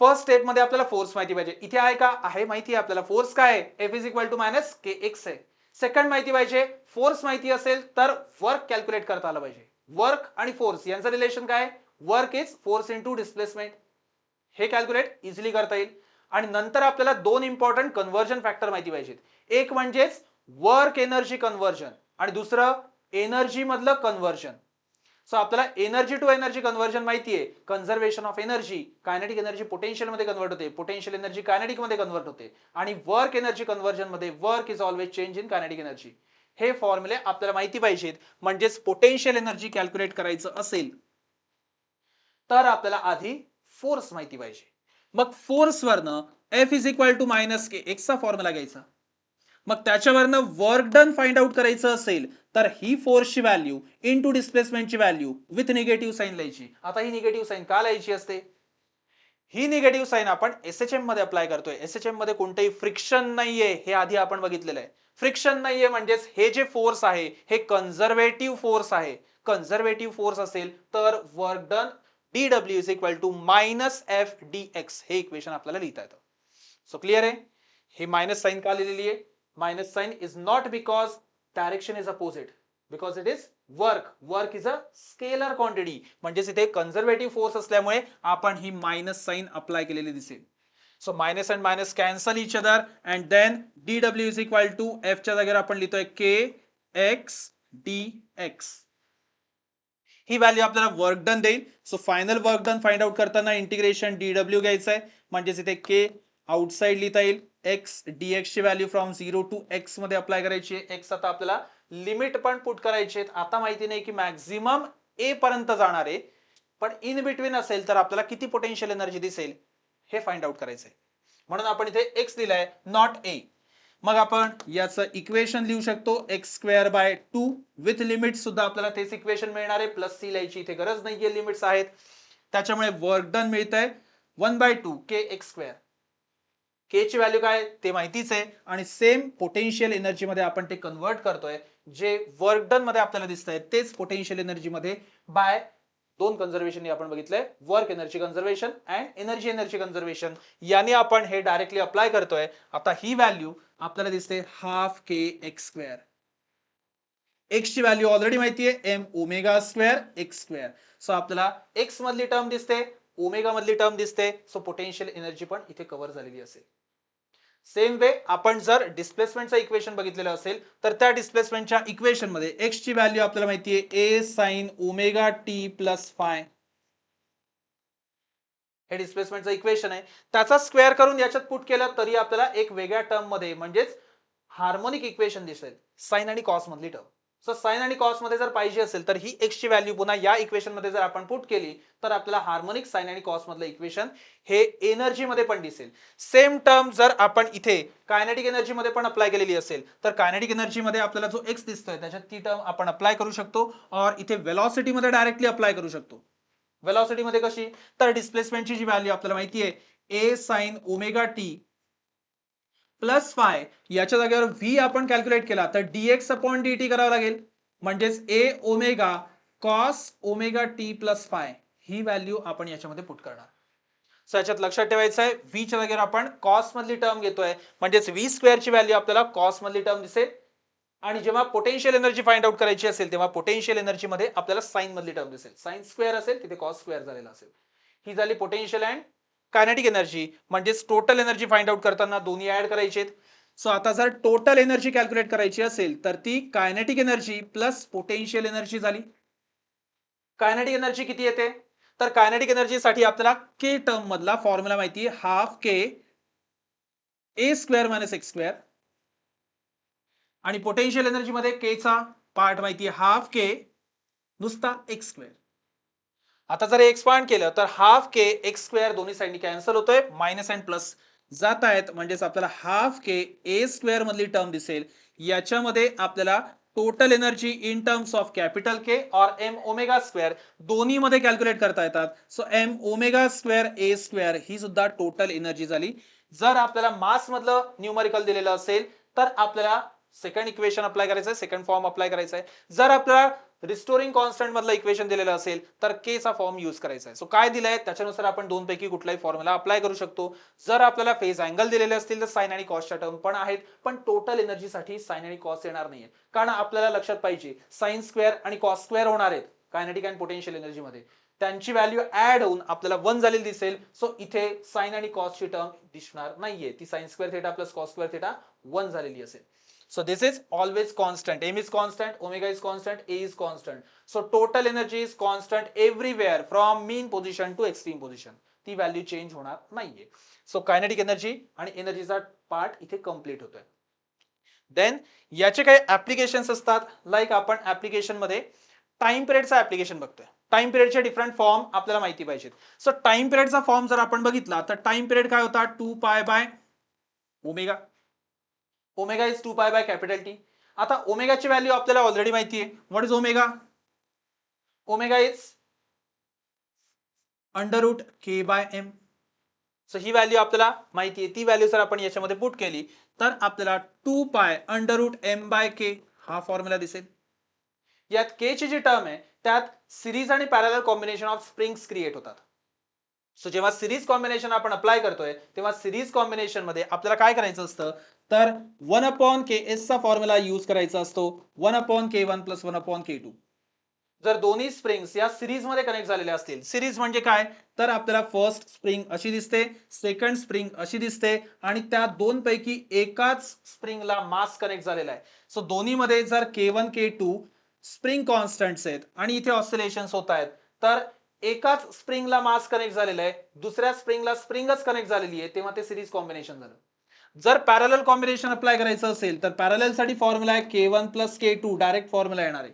फर्स्ट स्टेप मध्ये आपल्याला फोर्स माहिती पाहिजे. इथे आहे का? आहे, माहिती आहे आपल्याला. फोर्स काय आहे? F is equal to minus K x आहे. सेकंड माहिती पाहिजे, फोर्स माहिती असेल तर वर्क कॅल्क्युलेट करता आलं पाहिजे. वर्क आणि फोर्स यांचं रिलेशन काय? Work is force into displacement. हे कॅल्क्युलेट इझिली करता येईल. आणि नंतर आपल्याला 2 इम्पॉर्टंट कन्व्हर्जन फॅक्टर माहिती पाहिजेत. एक म्हणजेच वर्क एनर्जी कन्व्हर्जन आणि दुसरं एनर्जी मधलं कन्व्हर्जन. सो आपल्याला एनर्जी टू एनर्जी कन्व्हर्जन माहितीये. Conservation of energy, kinetic energy potential मध्ये कन्वर्ट होते, पोटेन्शियल एनर्जी कायनेटिक मध्ये कन्वर्ट होते, आणि वर्क एनर्जी कन्व्हर्जन मध्ये work is always change in kinetic energy. हे फॉर्म्युले आपल्याला माहिती पाहिजेत. म्हणजेच पोटेन्शियल एनर्जी कॅल्क्युलेट करायचं असेल तर आपल्याला आधी फोर्स माहिती पाहिजे. मग फोर्स वरनं F is equal to minus k एक्सचा फॉर्म्युला घ्यायचा. मग त्याच्यावरनं वर्क डन फाइंड आउट करायचं असेल तर ही फोर्सची व्हॅल्यू इनटू डिस्प्लेसमेंटची व्हॅल्यू विथ निगेटिव्ह साइन लिहायची. आता ही निगेटिव्ह साइन का लिहायची असते? ही निगेटिव्ह साइन आपण एसएचएम मध्ये अप्लाय करतोय. एसएचएम मध्ये कोणतेही फ्रिक्शन नाहीये, हे आधी आपण बघितलेलं आहे. फ्रिक्शन नाहीये म्हणजेच हे जे फोर्स आहे हे कन्झर्वेटिव्ह फोर्स आहे. कन्झर्वेटिव्ह फोर्स असेल तर वर्क डन डीडब्ल्यू is equal to minus F d x, हे इक्वेशन आपल्याला लिहिता येतं. सो क्लिअर आहे? हे मायनस साइन का लिहिलेली आहे? Minus sign is not because direction is opposite, because it is work. Work is a scalar quantity. म्हणजेच इथे कन्झर्वेटिव्ह फोर्स असल्यामुळे आपण ही मायनस साइन अप्लाय केलेली दिसेल. So minus and minus cancel each other and then डीडब्ल्यू is equal to F च्या जागेवर आपण लिहितोय के एक्स डी एक्स. ही व्हॅल्यू आपल्याला वर्क डन देईल. So final work done find out करताना इंटिग्रेशन डीडब्ल्यू घ्यायचं आहे. म्हणजेच इथे के आउटसाइड लिहिता येईल. एक्स डीएक्स ची व्हॅल्यू फ्रॉम 0 टू एक्स मध्ये अप्लाय करायची आहे. एक्स आता आपल्याला लिमिट पण पुट करायची आहेत. आता माहिती नाही की मॅक्झिमम ए पर्यंत जाणार आहे, पण इन बिटवीन असेल तर आपल्याला किती पोटेन्शियल एनर्जी दिसेल हे फाइंड आउट करायचं आहे. म्हणून आपण इथे एक्स दिलाय, नॉट ए. मग आपण याचं इक्वेशन लिहू शकतो x square by 2 with limit सुद्धा आपल्याला तेच इक्वेशन मिळणार आहे. प्लस सी लिहायची इथे गरज नाहीये, लिमिट्स आहेत. त्याच्यामुळे वर्क डन मिळतंय 1/2 के एक्स स्क्वेअर. के ची व्हॅल्यू काय ते माहितीच आहे आणि सेम पोटेन्शियल एनर्जी मध्ये आपण ते कन्वर्ट करतोय. जे वर्क डन मध्ये आपल्याला दिसतंय तेच पोटेन्शियल एनर्जी मध्ये बाय 2 कन्झर्वेशन आपण बघितलंय, work energy conservation and energy energy conservation. याने आपण हे डायरेक्टली अप्लाय करतोय. आता ही व्हॅल्यू आपल्याला दिसते half k x square. X ची व्हॅल्यू ऑलरेडी माहिती आहे, m omega square x square. So आपल्याला एक्स मधली टर्म दिसते, ओमेगा मधली टर्म दिसते. सो पोटेन्शियल एनर्जी पण इथे कव्हर झालेली असेल. सेम वे आपण जर डिस्प्लेसमेंटचं इक्वेशन बघितलेलं असेल तर त्या डिस्प्लेसमेंटच्या इक्वेशन मध्ये एक्स ची व्हॅल्यू आपल्याला माहिती आहे a sine omega t plus phi. हे डिस्प्लेसमेंटचं इक्वेशन आहे. त्याचा स्क्वेअर करून याच्यात पुट केलं तरी आपल्याला एक वेगळ्या टर्म मध्ये म्हणजेच हार्मोनिक इक्वेशन दिसेल, साइन आणि कॉस मधली टर्म. सो साइन आणि कॉस मध्ये जर पाहिजे असेल तर ही एक्स ची व्हॅल्यू पुन्हा या इक्वेशन मध्ये जर आपण पुट केली तर आपल्याला हार्मोनिक साइन आणि कॉस मधलं इक्वेशन हे एनर्जी मध्ये पण दिसेल. सेम टर्म जर आपण इथे कायनेटिक एनर्जी मध्ये पण अप्लाय केलेली असेल तर कायनेटिक एनर्जी मध्ये आपल्याला जो एक्स दिसतोय त्याच्यात ती टर्म आपण अप्लाय करू शकतो और इथे वेलॉसिटी मध्ये डायरेक्टली अप्लाय करू शकतो. वेलॉसिटी मध्ये कशी? तर डिस्प्लेसमेंटची जी व्हॅल्यू आपल्याला माहिती आहे a sine omega t plus phi, याच्या जागेवर व्ही आपण कॅल्क्युलेट केला तर डीएक्स अपॉन डी टी करावं लागेल. म्हणजेच a omega cos omega t plus phi ही व्हॅल्यू आपण याच्यामध्ये पुट करणार. सो याच्यात लक्षात ठेवायचं आहे व्ही च्या जागेवर आपण कॉस मधली टर्म घेतोय, म्हणजेच व्ही स्क्वेअर ची व्हॅल्यू आपल्याला कॉस मधली टर्म दिसेल. आणि जेव्हा पोटेन्शियल एनर्जी फाइंड आउट करायची असेल तेव्हा पोटेन्शियल एनर्जी मध्ये आपल्याला साइन मधली टर्म दिसेल. साइन स्क्वेअर असेल तिथे कॉस स्क्वेअर झालेला असेल. ही झाली पोटेन्शियल अँड कायनेटिक एनर्जी. म्हणजेच टोटल एनर्जी फाइंड आउट करताना दोन्ही ऍड करायचे. सो आता जर टोटल एनर्जी कॅल्क्युलेट करायची असेल तर ती kinetic energy plus potential energy झाली. कायनेटिक एनर्जी किती येते? तर कायनेटिक एनर्जीसाठी आपल्याला के टर्म मधला फॉर्म्युला माहिती आहे, half k a square minus x square. आणि पोटेन्शियल एनर्जी मध्ये के चा पार्ट माहिती आहे, हाफ के नुसता एक्स स्क्वेअर. आता जर एक्सपांड केलं तर हाफ के एक्स स्क्वेअर दोन्ही साइडनी कॅन्सल होतोय, मायनस अँड प्लस जात आहेत, म्हणजेच आपल्याला हाफ के ए स्क्वेअर मधली टर्म दिसेल. याच्यामध्ये आपल्याला total energy in terms of capital K और एम ओमेगा स्क्वेअर दोन्ही मध्ये कॅल्क्युलेट करता येतात. सो एम ओमेगा स्क्वेअर ए स्क्वेअर ही सुद्धा टोटल एनर्जी झाली. जर आपल्याला मास मधलं न्यूमरिकल दिलेलं असेल तर आपल्याला सेकंड इक्वेशन अप्लाय करायचं आहे, सेकंड फॉर्म अप्लाय करायचा आहे. जर आपल्याला रिस्टोरिंग कॉन्स्टंट मधलं इक्वेशन दिलेलं असेल तर के चा फॉर्म यूज करायचा आहे. सो काय दिलंय त्याच्यानुसार आपण दोन पैकी कुठलाही फॉर्म्युला अप्लाय करू शकतो. जर आपल्याला फेज अँगल दिलेले असतील तर साइन आणि कॉसच्या टर्म पण आहेत, पण टोटल एनर्जीसाठी साइन आणि कॉस येणार नाहीये, कारण आपल्याला लक्षात पाहिजे साइन स्क्वेअर आणि कॉस स्क्वेअर होणार आहेत कायनेटिक अँड पोटेन्शियल एनर्जी मध्ये, त्यांची व्हॅल्यू ऍड होऊन आपल्याला 1 झालेली दिसेल. सो इथे साइन आणि कॉसची टर्म दिसणार नाहीये, ती sine square theta plus cos square theta 1 झालेली असेल. So this is always constant. M is constant, omega is constant, A is constant. So total energy is constant everywhere from mean position to extreme position. ती value change होणार नाहीये. So kinetic energy आणि एनर्जीचा part इथे complete होतोय. Then याचे काही applications असतात, like आपण ऍप्लिकेशन मध्ये टाइम पिरियडचा ऍप्लिकेशन बघतोय. टाइम पिरियडचे डिफरंट फॉर्म आपल्याला माहिती पाहिजेत. सो टाइम पिरियडचा फॉर्म जर आपण बघितला तर टाइम पिरियड काय होता, 2 pi by omega. Omega is 2 pi by capital T. आता ओमेगाची व्हॅल्यू आपल्याला ऑलरेडी माहिती आहे. What is omega? Omega is under root K by m. So ही व्हॅल्यू आपल्याला माहिती आहे. ती व्हॅल्यू जर आपण याच्यामध्ये पुट केली तर आपल्याला 2 pi under root m by k हा फॉर्म्युला दिसेल. यात के ची जी टर्म आहे त्यात सिरीज आणि parallel combination of springs create होतात. सो जेव्हा सिरीज कॉम्बिनेशन आपण अप्लाय करतोय तेव्हा सिरीज कॉम्बिनेशन मध्ये आपल्याला काय करायचं असतं, तर 1 अपॉन के एस चा फॉर्म्युला यूज करायचा असतो, 1 upon k one plus 1 upon k two. जर दोन्ही स्प्रिंग्स या सिरीज मध्ये कनेक्ट झालेल्या असतील, सिरीज म्हणजे काय, तर आपल्याला फर्स्ट स्प्रिंग अशी दिसते, सेकंड स्प्रिंग अशी दिसते, आणि त्या दोन पैकी एकाच स्प्रिंगला मास कनेक्ट झालेला आहे. सो दोन्ही मध्ये जर K1 K2 स्प्रिंग कॉन्स्टंट्स आहेत आणि इथे ऑसिलेशन्स होत आहेत, तर एकाच स्प्रिंगला मास कनेक्ट झालेला आहे, दुसऱ्या स्प्रिंगला स्प्रिंगच कनेक्ट झालेली आहे, तेव्हा ते सिरीज कॉम्बिनेशन झालं. जर पॅरलल कॉम्बिनेशन अप्लाय करायचं असेल तर पॅरलल साठी फॉर्म्युला आहे K1 plus K2, direct formula येणार आहे.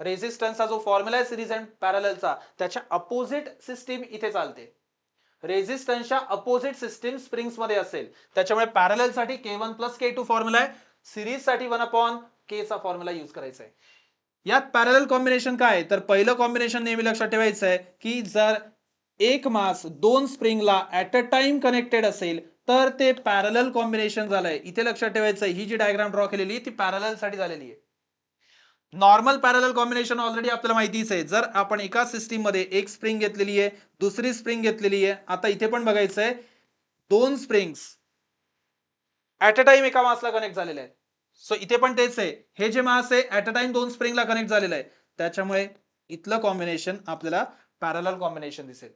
रेझिस्टन्सचा जो फॉर्म्युला आहे सिरीज अँड पॅरललचा त्याच्या अपोजिट सिस्टीम इथे चालते. रेझिस्टन्सच्या अपोजिट सिस्टीम स्प्रिंग्स मध्ये असेल, त्याच्यामुळे पॅरलल साठी K1 प्लस K2 फॉर्म्युला आहे, सिरीज साठी 1 अपॉन K चा फॉर्म्युला यूज करायचा आहे. यात पॅरलल कॉम्बिनेशन काय आहे, तर पहिलं कॉम्बिनेशन नेहमी लक्षात ठेवायचं आहे की जर एक मास दोन स्प्रिंगला ऍट अ टाइम कनेक्टेड असेल तर ते पॅरलल कॉम्बिनेशन झालंय. इथे लक्षात ठेवायचं ही जी डायग्राम ड्रॉ केलेली ती पॅरलल साठी झालेली आहे. नॉर्मल पॅरलल कॉम्बिनेशन ऑलरेडी आपल्याला माहितीच आहे. जर आपण एका सिस्टीम मध्ये एक स्प्रिंग घेतलेली आहे, दुसरी स्प्रिंग घेतलेली आहे, आता इथे पण बघायचं आहे दोन स्प्रिंग्स ऍट अ टाइम एका मासला कनेक्ट झालेले आहेत. सो इथे पण तेच आहे, हे जे मास आहे ऍट अ टाइम दोन स्प्रिंगला कनेक्ट झालेलं आहे, त्याच्यामुळे इथलं कॉम्बिनेशन आपल्याला पॅरलल कॉम्बिनेशन दिसेल.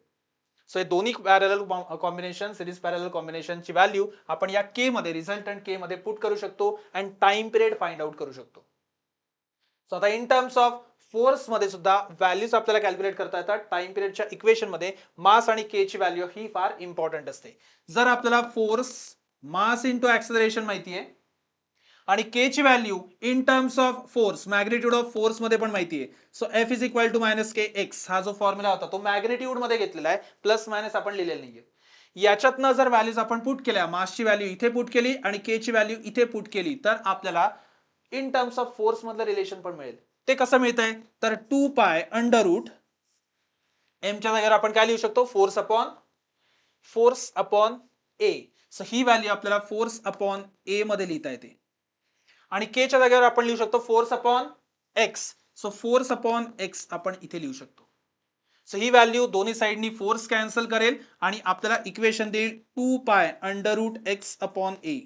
सो हे दोन्ही पॅरलल कॉम्बिनेशन, सिरीज पॅरलल कॉम्बिनेशनची व्हॅल्यू आपण या के मध्ये, रिझल्टंट के मध्ये पुट करू शकतो and time period find out करू शकतो. सो आता इन टर्म्स ऑफ फोर्स मध्ये सुद्धा व्हॅल्यूज आपल्याला कॅल्क्युलेट करता येतात. टाइम पिरियडच्या इक्वेशन मध्ये मास आणि के ची व्हॅल्यू ही फार इम्पॉर्टंट असते. जर आपल्याला फोर्स मास इंटू ऍक्सेलरेशन माहिती आहे आणि के ची value in terms of force, magnitude of force मध्ये पण माहिती आहे. So F is equal to minus K x हा जो फॉर्म्युला होता तो मॅग्निट्यूड मध्ये घेतलेला आहे, प्लस मायनस आपण लिहिलेलं नाहीये. याच्यातनं जर व्हॅल्यूज आपण पुट केल्या, मासची व्हॅल्यू इथे पुट केली आणि के ची व्हॅल्यू इथे पुट केली, तर आपल्याला इन टर्म्स ऑफ फोर्स मधलं रिलेशन पण मिळेल. ते कसं मिळतंय, तर 2 पाय अंडर रूट एमच्या जागेवर आपण काय लिहू शकतो, फोर्स अपॉन ए. सो ही व्हॅल्यू आपल्याला फोर्स अपॉन ए मध्ये लिहिता येते. आणि के च्या जागेवर आपण लिहू शकतो force upon x. So force upon x आपण इथे लिहू शकतो. सो ही व्हॅल्यू दोन्ही साइडनी फोर्स कॅन्सल करेल आणि आपल्याला इक्वेशन देईल 2 pi under root x upon a.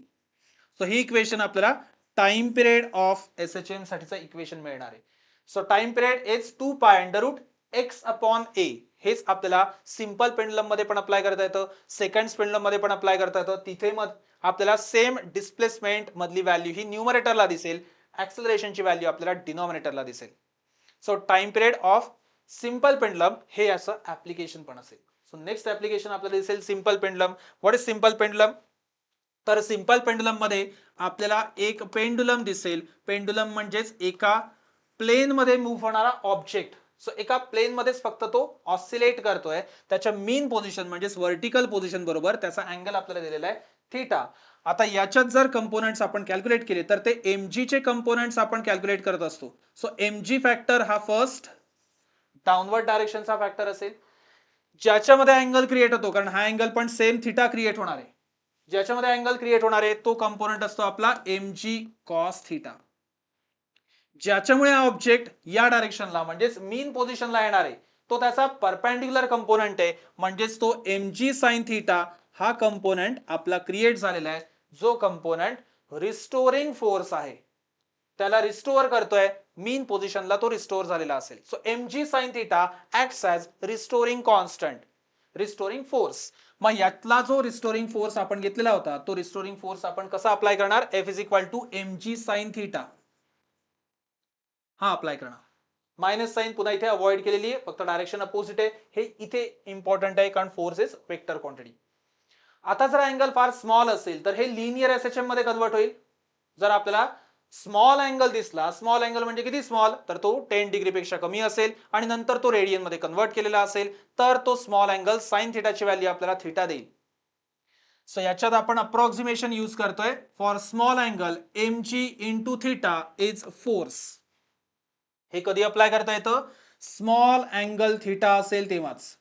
So ही इक्वेशन आपल्याला टाइम पिरियड ऑफ एसएचएम साठीचं इक्वेशन मिळणार आहे. So time period is 2 pi under root x upon a. हेच आपल्याला सिंपल पेंडुलम मध्ये पण अप्लाय करता येतं, सेकंड पेंडुलम मध्ये पण अप्लाय करता येतं. तिथे मग आपल्याला सेम डिस्प्लेसमेंट मधली व्हॅल्यू ही न्यूमरेटरला दिसेल, ऍक्सेलरेशनची व्हॅल्यू आपल्याला डिनॉमिनेटरला दिसेल. So time period of simple pendulum हे असं ऍप्लिकेशन पण असेल. सो नेक्स्ट ऍप्लिकेशन आपल्याला दिसेल simple pendulum. What is simple pendulum? तर सिंपल पेंडुलम मध्ये आपल्याला एक पेंडुलम दिसेल. पेंडुलम म्हणजेच एका प्लेन मध्ये मूव्ह होणारा ऑब्जेक्ट. सो एका प्लेन मध्येच फक्त तो ऑसिलेट करतोय. त्याच्या मीन पोझिशन म्हणजेच व्हर्टिकल पोझिशन बरोबर त्याचा अँगल आपल्याला दिलेला आहे थीटा. आता याच्यात जर कंपोनेंट्स आपण कॅल्क्युलेट केले तर ते एमजी चे कंपोनेंट्स आपण कॅल्क्युलेट करत असतो. सो एमजी फॅक्टर हा फर्स्ट डाउनवर्ड डायरेक्शनचा फॅक्टर असेल, ज्याच्यामध्ये अँगल क्रिएट होतो, कारण हा अँगल पण सेम थीटा क्रिएट होणार आहे. ज्याच्यामध्ये अँगल क्रिएट होणार आहे तो कंपोनेंट असतो आपला एमजी कॉस थीटा. ज्याच्यामुळे हा ऑब्जेक्ट या डायरेक्शनला म्हणजेच मीन पोझिशनला येणार आहे तो त्याचा परपेंडिक्युलर कंपोनेंट आहे, म्हणजेच तो एमजी साइन थीटा हा कंपोनेंट आपला क्रिएट झालेला आहे, जो कंपोनेंट रिस्टोरिंग फोर्स आहे. त्याला रिस्टोअर करतोय मीन पोझिशनला, तो रिस्टोअर झालेला असेल. So MG sine theta acts as restoring constant, restoring force. मग यातला जो रिस्टोरिंग फोर्स आपण घेतलेला होता तो रिस्टोरिंग फोर्स आपण कसा अप्लाय करणार? F is equal to mg sine theta हा अप्लाय करणार. मायनस साइन पुन्हा इथे अवॉइड केलेली आहे, फक्त डायरेक्शन अपोजिट आहे. हे इथे इम्पॉर्टंट आहे कारण फोर्स इज वेक्टर क्वांटिटी. आता जर अँगल फार स्मॉल असेल तर हे लिनियर एसएचएम मध्ये कन्वर्ट होईल. जर आपल्याला स्मॉल अँगल दिसला, स्मॉल अँगल म्हणजे किती स्मॉल, तर तो 10 डिग्री पेक्षा कमी असेल आणि नंतर तो रेडियन मध्ये कन्वर्ट केलेला असेल तर तो स्मॉल अँगल साइन थीटाची व्हॅल्यू आपल्याला थीटा देईल. सो याच्यात आपण अप्रॉक्सिमेशन यूज करतोय. For small angle MG into theta is force. हे कधी अप्लाय करता येतं? स्मॉल अँगल थीटा असेल तेव्हाच.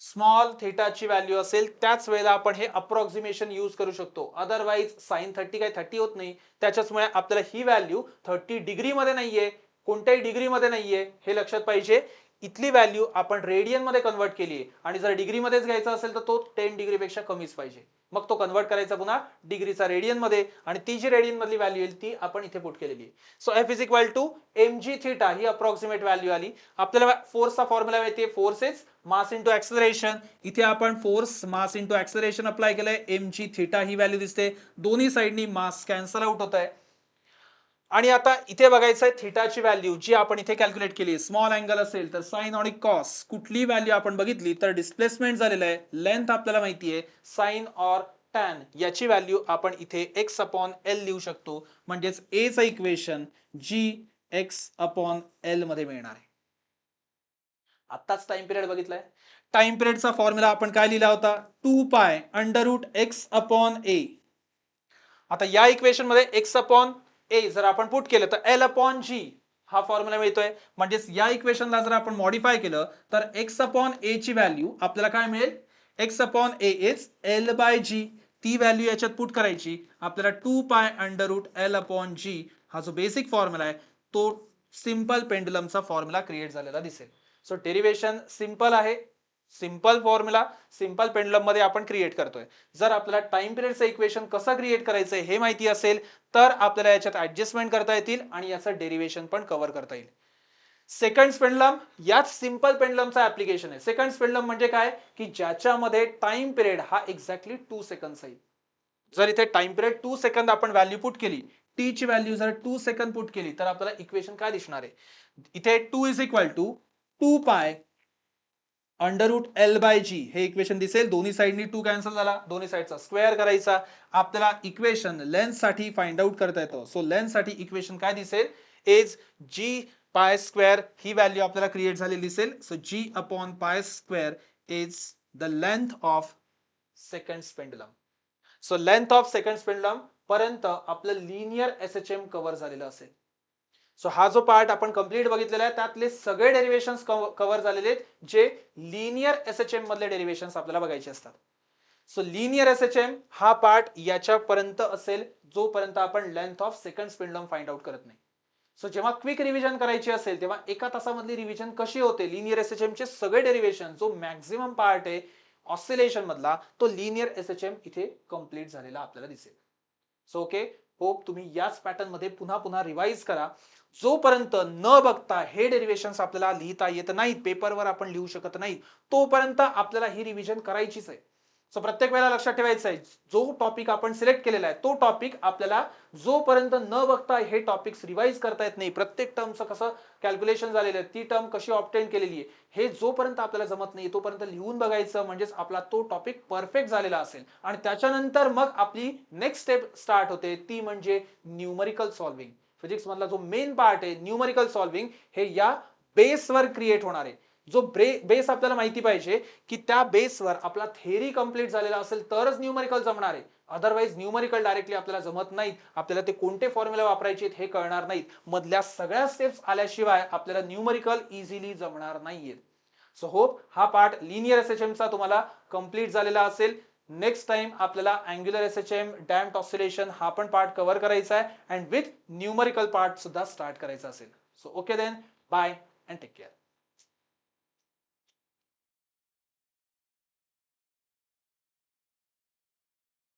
स्मॉल थीटाची व्हॅल्यू असेल त्याच वेळेला आपण हे अप्रॉक्सिमेशन यूज करू शकतो. अदरवाईज साइन 30 काही 30 होत नाही. त्याच्यामुळे आपल्याला ही व्हॅल्यू 30 डिग्री मध्ये नाहीये, कोणत्याही डिग्री मध्ये नाहीये हे लक्षात पाहिजे. इथली व्हॅल्यू आपण रेडियन मध्ये कन्वर्ट केली आहे आणि जर डिग्री मध्येच घ्यायचा असेल तर तो 10 डिग्री पेक्षा कमीच पाहिजे. मग तो कन्वर्ट करायचा पुन्हा डिग्रीचा रेडियन मध्ये आणि ती जी रेडियन मधली व्हॅल्यू येईल ती आपण इथे पुट केलेली आहे. So F is equal to mg theta ही अप्रॉक्सिमेट व्हॅल्यू आली. आपल्याला फोर्सचा फॉर्म्युला माहिती आहे, force is mass into acceleration. इथे आपण force mass into acceleration apply केलंय. एमजी थीटा ही व्हॅल्यू दिसते. दोन्ही साइडनी मास कॅन्सल आउट होत आहे. आणि आता इथे बघायचंय थीटाची व्हॅल्यू जी आपण इथे कॅल्क्युलेट केली. स्मॉल अँगल असेल तर साइन आणि कॉस कुठली व्हॅल्यू आपण बघितली तर डिस्प्लेसमेंट झालेलं आहे, लेंथ आपल्याला माहिती आहे, साइन और टॅन याची व्हॅल्यू आपण इथे एक्स अपॉन एल लिहू शकतो. म्हणजेच ए चं equation g x upon l मध्ये मिळणार आहे. आताच टाइम पिरियड बघितलाय. टाइम पिरियडचा फॉर्म्युला आपण काय लिहिला होता? 2 pi under root x upon a. आता या इक्वेशन मध्ये एक्स अपॉन ए जर आपण पुट केलं तर एल अपॉन जी हा फॉर्म्युला मिळतोय. म्हणजेच या इक्वेशनला जर आपण मॉडिफाय केलं तर एक्स अपॉन ए ची व्हॅल्यू आपल्याला काय मिळेल? X upon a is l by g. ती व्हॅल्यू याच्यात पुट करायची, आपल्याला 2 pi under root l upon g हा जो बेसिक फॉर्म्युला आहे तो सिंपल पेंडुलमचा फॉर्म्युला क्रिएट झालेला दिसेल. सो डेरिवेशन सिंपल आहे, सिंपल फॉर्म्युला सिंपल पेंडुलम मध्ये आपण क्रिएट करतोय. जर आपल्याला टाइम पिरियडचं इक्वेशन कसं क्रिएट करायचंय हे माहिती असेल तर आपल्याला याच्यात ऍडजस्टमेंट करता येतील आणि याचं डेरिवेशन पण कव्हर करता येईल. सेकंड पेंडुलम याच सिंपल पेंडुलमचा ऍप्लिकेशन आहे. सेकंड पेंडुलम म्हणजे काय की ज्याच्यामध्ये टाइम पिरियड हा एक्झॅक्टली 2 सेकंड आहे. जर इथे टाइम पिरियड 2 सेकंद आपण व्हॅल्यू पुट केली, टी ची व्हॅल्यू जर 2 सेकंद पुट केली तर आपल्याला इक्वेशन काय दिसणार आहे? इथे 2 is equal to 2 pi under root l by g हे इक्वेशन दिसेल. दोन्ही साइडनी 2 कॅन्सल झाला, दोन्ही साइडचा स्क्वेअर करायचा. आपल्याला इक्वेशन लेंथ साठी फाइंड आउट करता येतं. सो लेंथ साठी इक्वेशन काय दिसेल? इज जी पाय स्क्वेअर ही व्हॅल्यू आपल्याला क्रिएट झालेली दिसेल. So g upon pi square is the length of second pendulum. So length of second pendulum पर्यंत आपलं लिनियर एसएचएम कव्हर झालेलं असेल. सो हा जो पार्ट आपण कंप्लीट बघितलेला आहे त्यातले सगळे डेरिवेशन्स कव्हर झालेले आहेत जे लिनियर एसएचएम मधले डेरिवेशन्स आपल्याला बघायचे असतात. सो लिनियर एसएचएम हा पार्ट याच्यापर्यंत असेल जोपर्यंत आपण length of second pendulum find out करत नाही. सो जेव्हा क्विक रिव्हिजन करायची असेल तेव्हा एका तासामधली रिव्हिजन कशी होते, लिनियर एसएचएम चे सगळे डेरिवेशन जो मॅक्झिमम पार्ट आहे ऑसिलेशन मधला तो लिनियर एसएचएम इथे कंप्लीट झालेला आपल्याला दिसेल. सो ओके, होप तुम्ही याच पॅटर्न मध्ये पुन्हा पुन्हा रिवाइज करा. जोपर्यंत न बघता हे डेरिवेशन्स आपल्याला लिहिता येत नाहीत, पेपरवर आपण लिहू शकत नाही, तोपर्यंत आपल्याला ही रिव्हिजन करायचीच आहे. सो प्रत्येक वेळेला लक्षात ठेवायचं आहे, जो टॉपिक आपण सिलेक्ट केलेला आहे तो टॉपिक आपल्याला जोपर्यंत न बघता हे टॉपिक्स रिवाइज करता येत नाही, प्रत्येक टर्मचं कसं कॅल्क्युलेशन झालेलं आहे, ती टर्म कशी ऑब्टेन केलेली आहे, हे जोपर्यंत आपल्याला जमत नाही तोपर्यंत लिहून बघायचं, म्हणजेच आपला तो टॉपिक परफेक्ट झालेला असेल. आणि त्याच्यानंतर मग आपली नेक्स्ट स्टेप स्टार्ट होते, ती म्हणजे न्यूमरिकल सॉल्व्हिंग. फिजिक्स मधला जो मेन पार्ट आहे न्यूमरिकल सॉल्व्हिंग, हे या बेसवर क्रिएट होणार आहे. जो बेस आपल्याला माहिती पाहिजे की त्या बेसवर आपला थेरी कंप्लीट झालेला असेल तरच न्यूमरिकल जमणार आहे. अदरवाइज न्यूमरिकल डायरेक्टली आपल्याला जमत नाहीत, आपल्याला ते कोणते फॉर्म्युला वापरायचे हे कळणार नाहीत, मधल्या सगळ्या स्टेप्स आल्याशिवाय आपल्याला न्यूमरिकल इझिली जमणार नाहीये. सो होप हा पार्ट लिनियर एसएचएम चा तुम्हाला कंप्लीट झालेला असेल. नेक्स्ट टाइम आपल्याला अँग्युलर एसएचएम, डॅम्प्ड ऑसिलेशन हा पण पार्ट कव्हर करायचा आहे, अँड विथ न्यूमरिकल पार्ट सुद्धा स्टार्ट करायचा असेल. So okay then, bye and take care.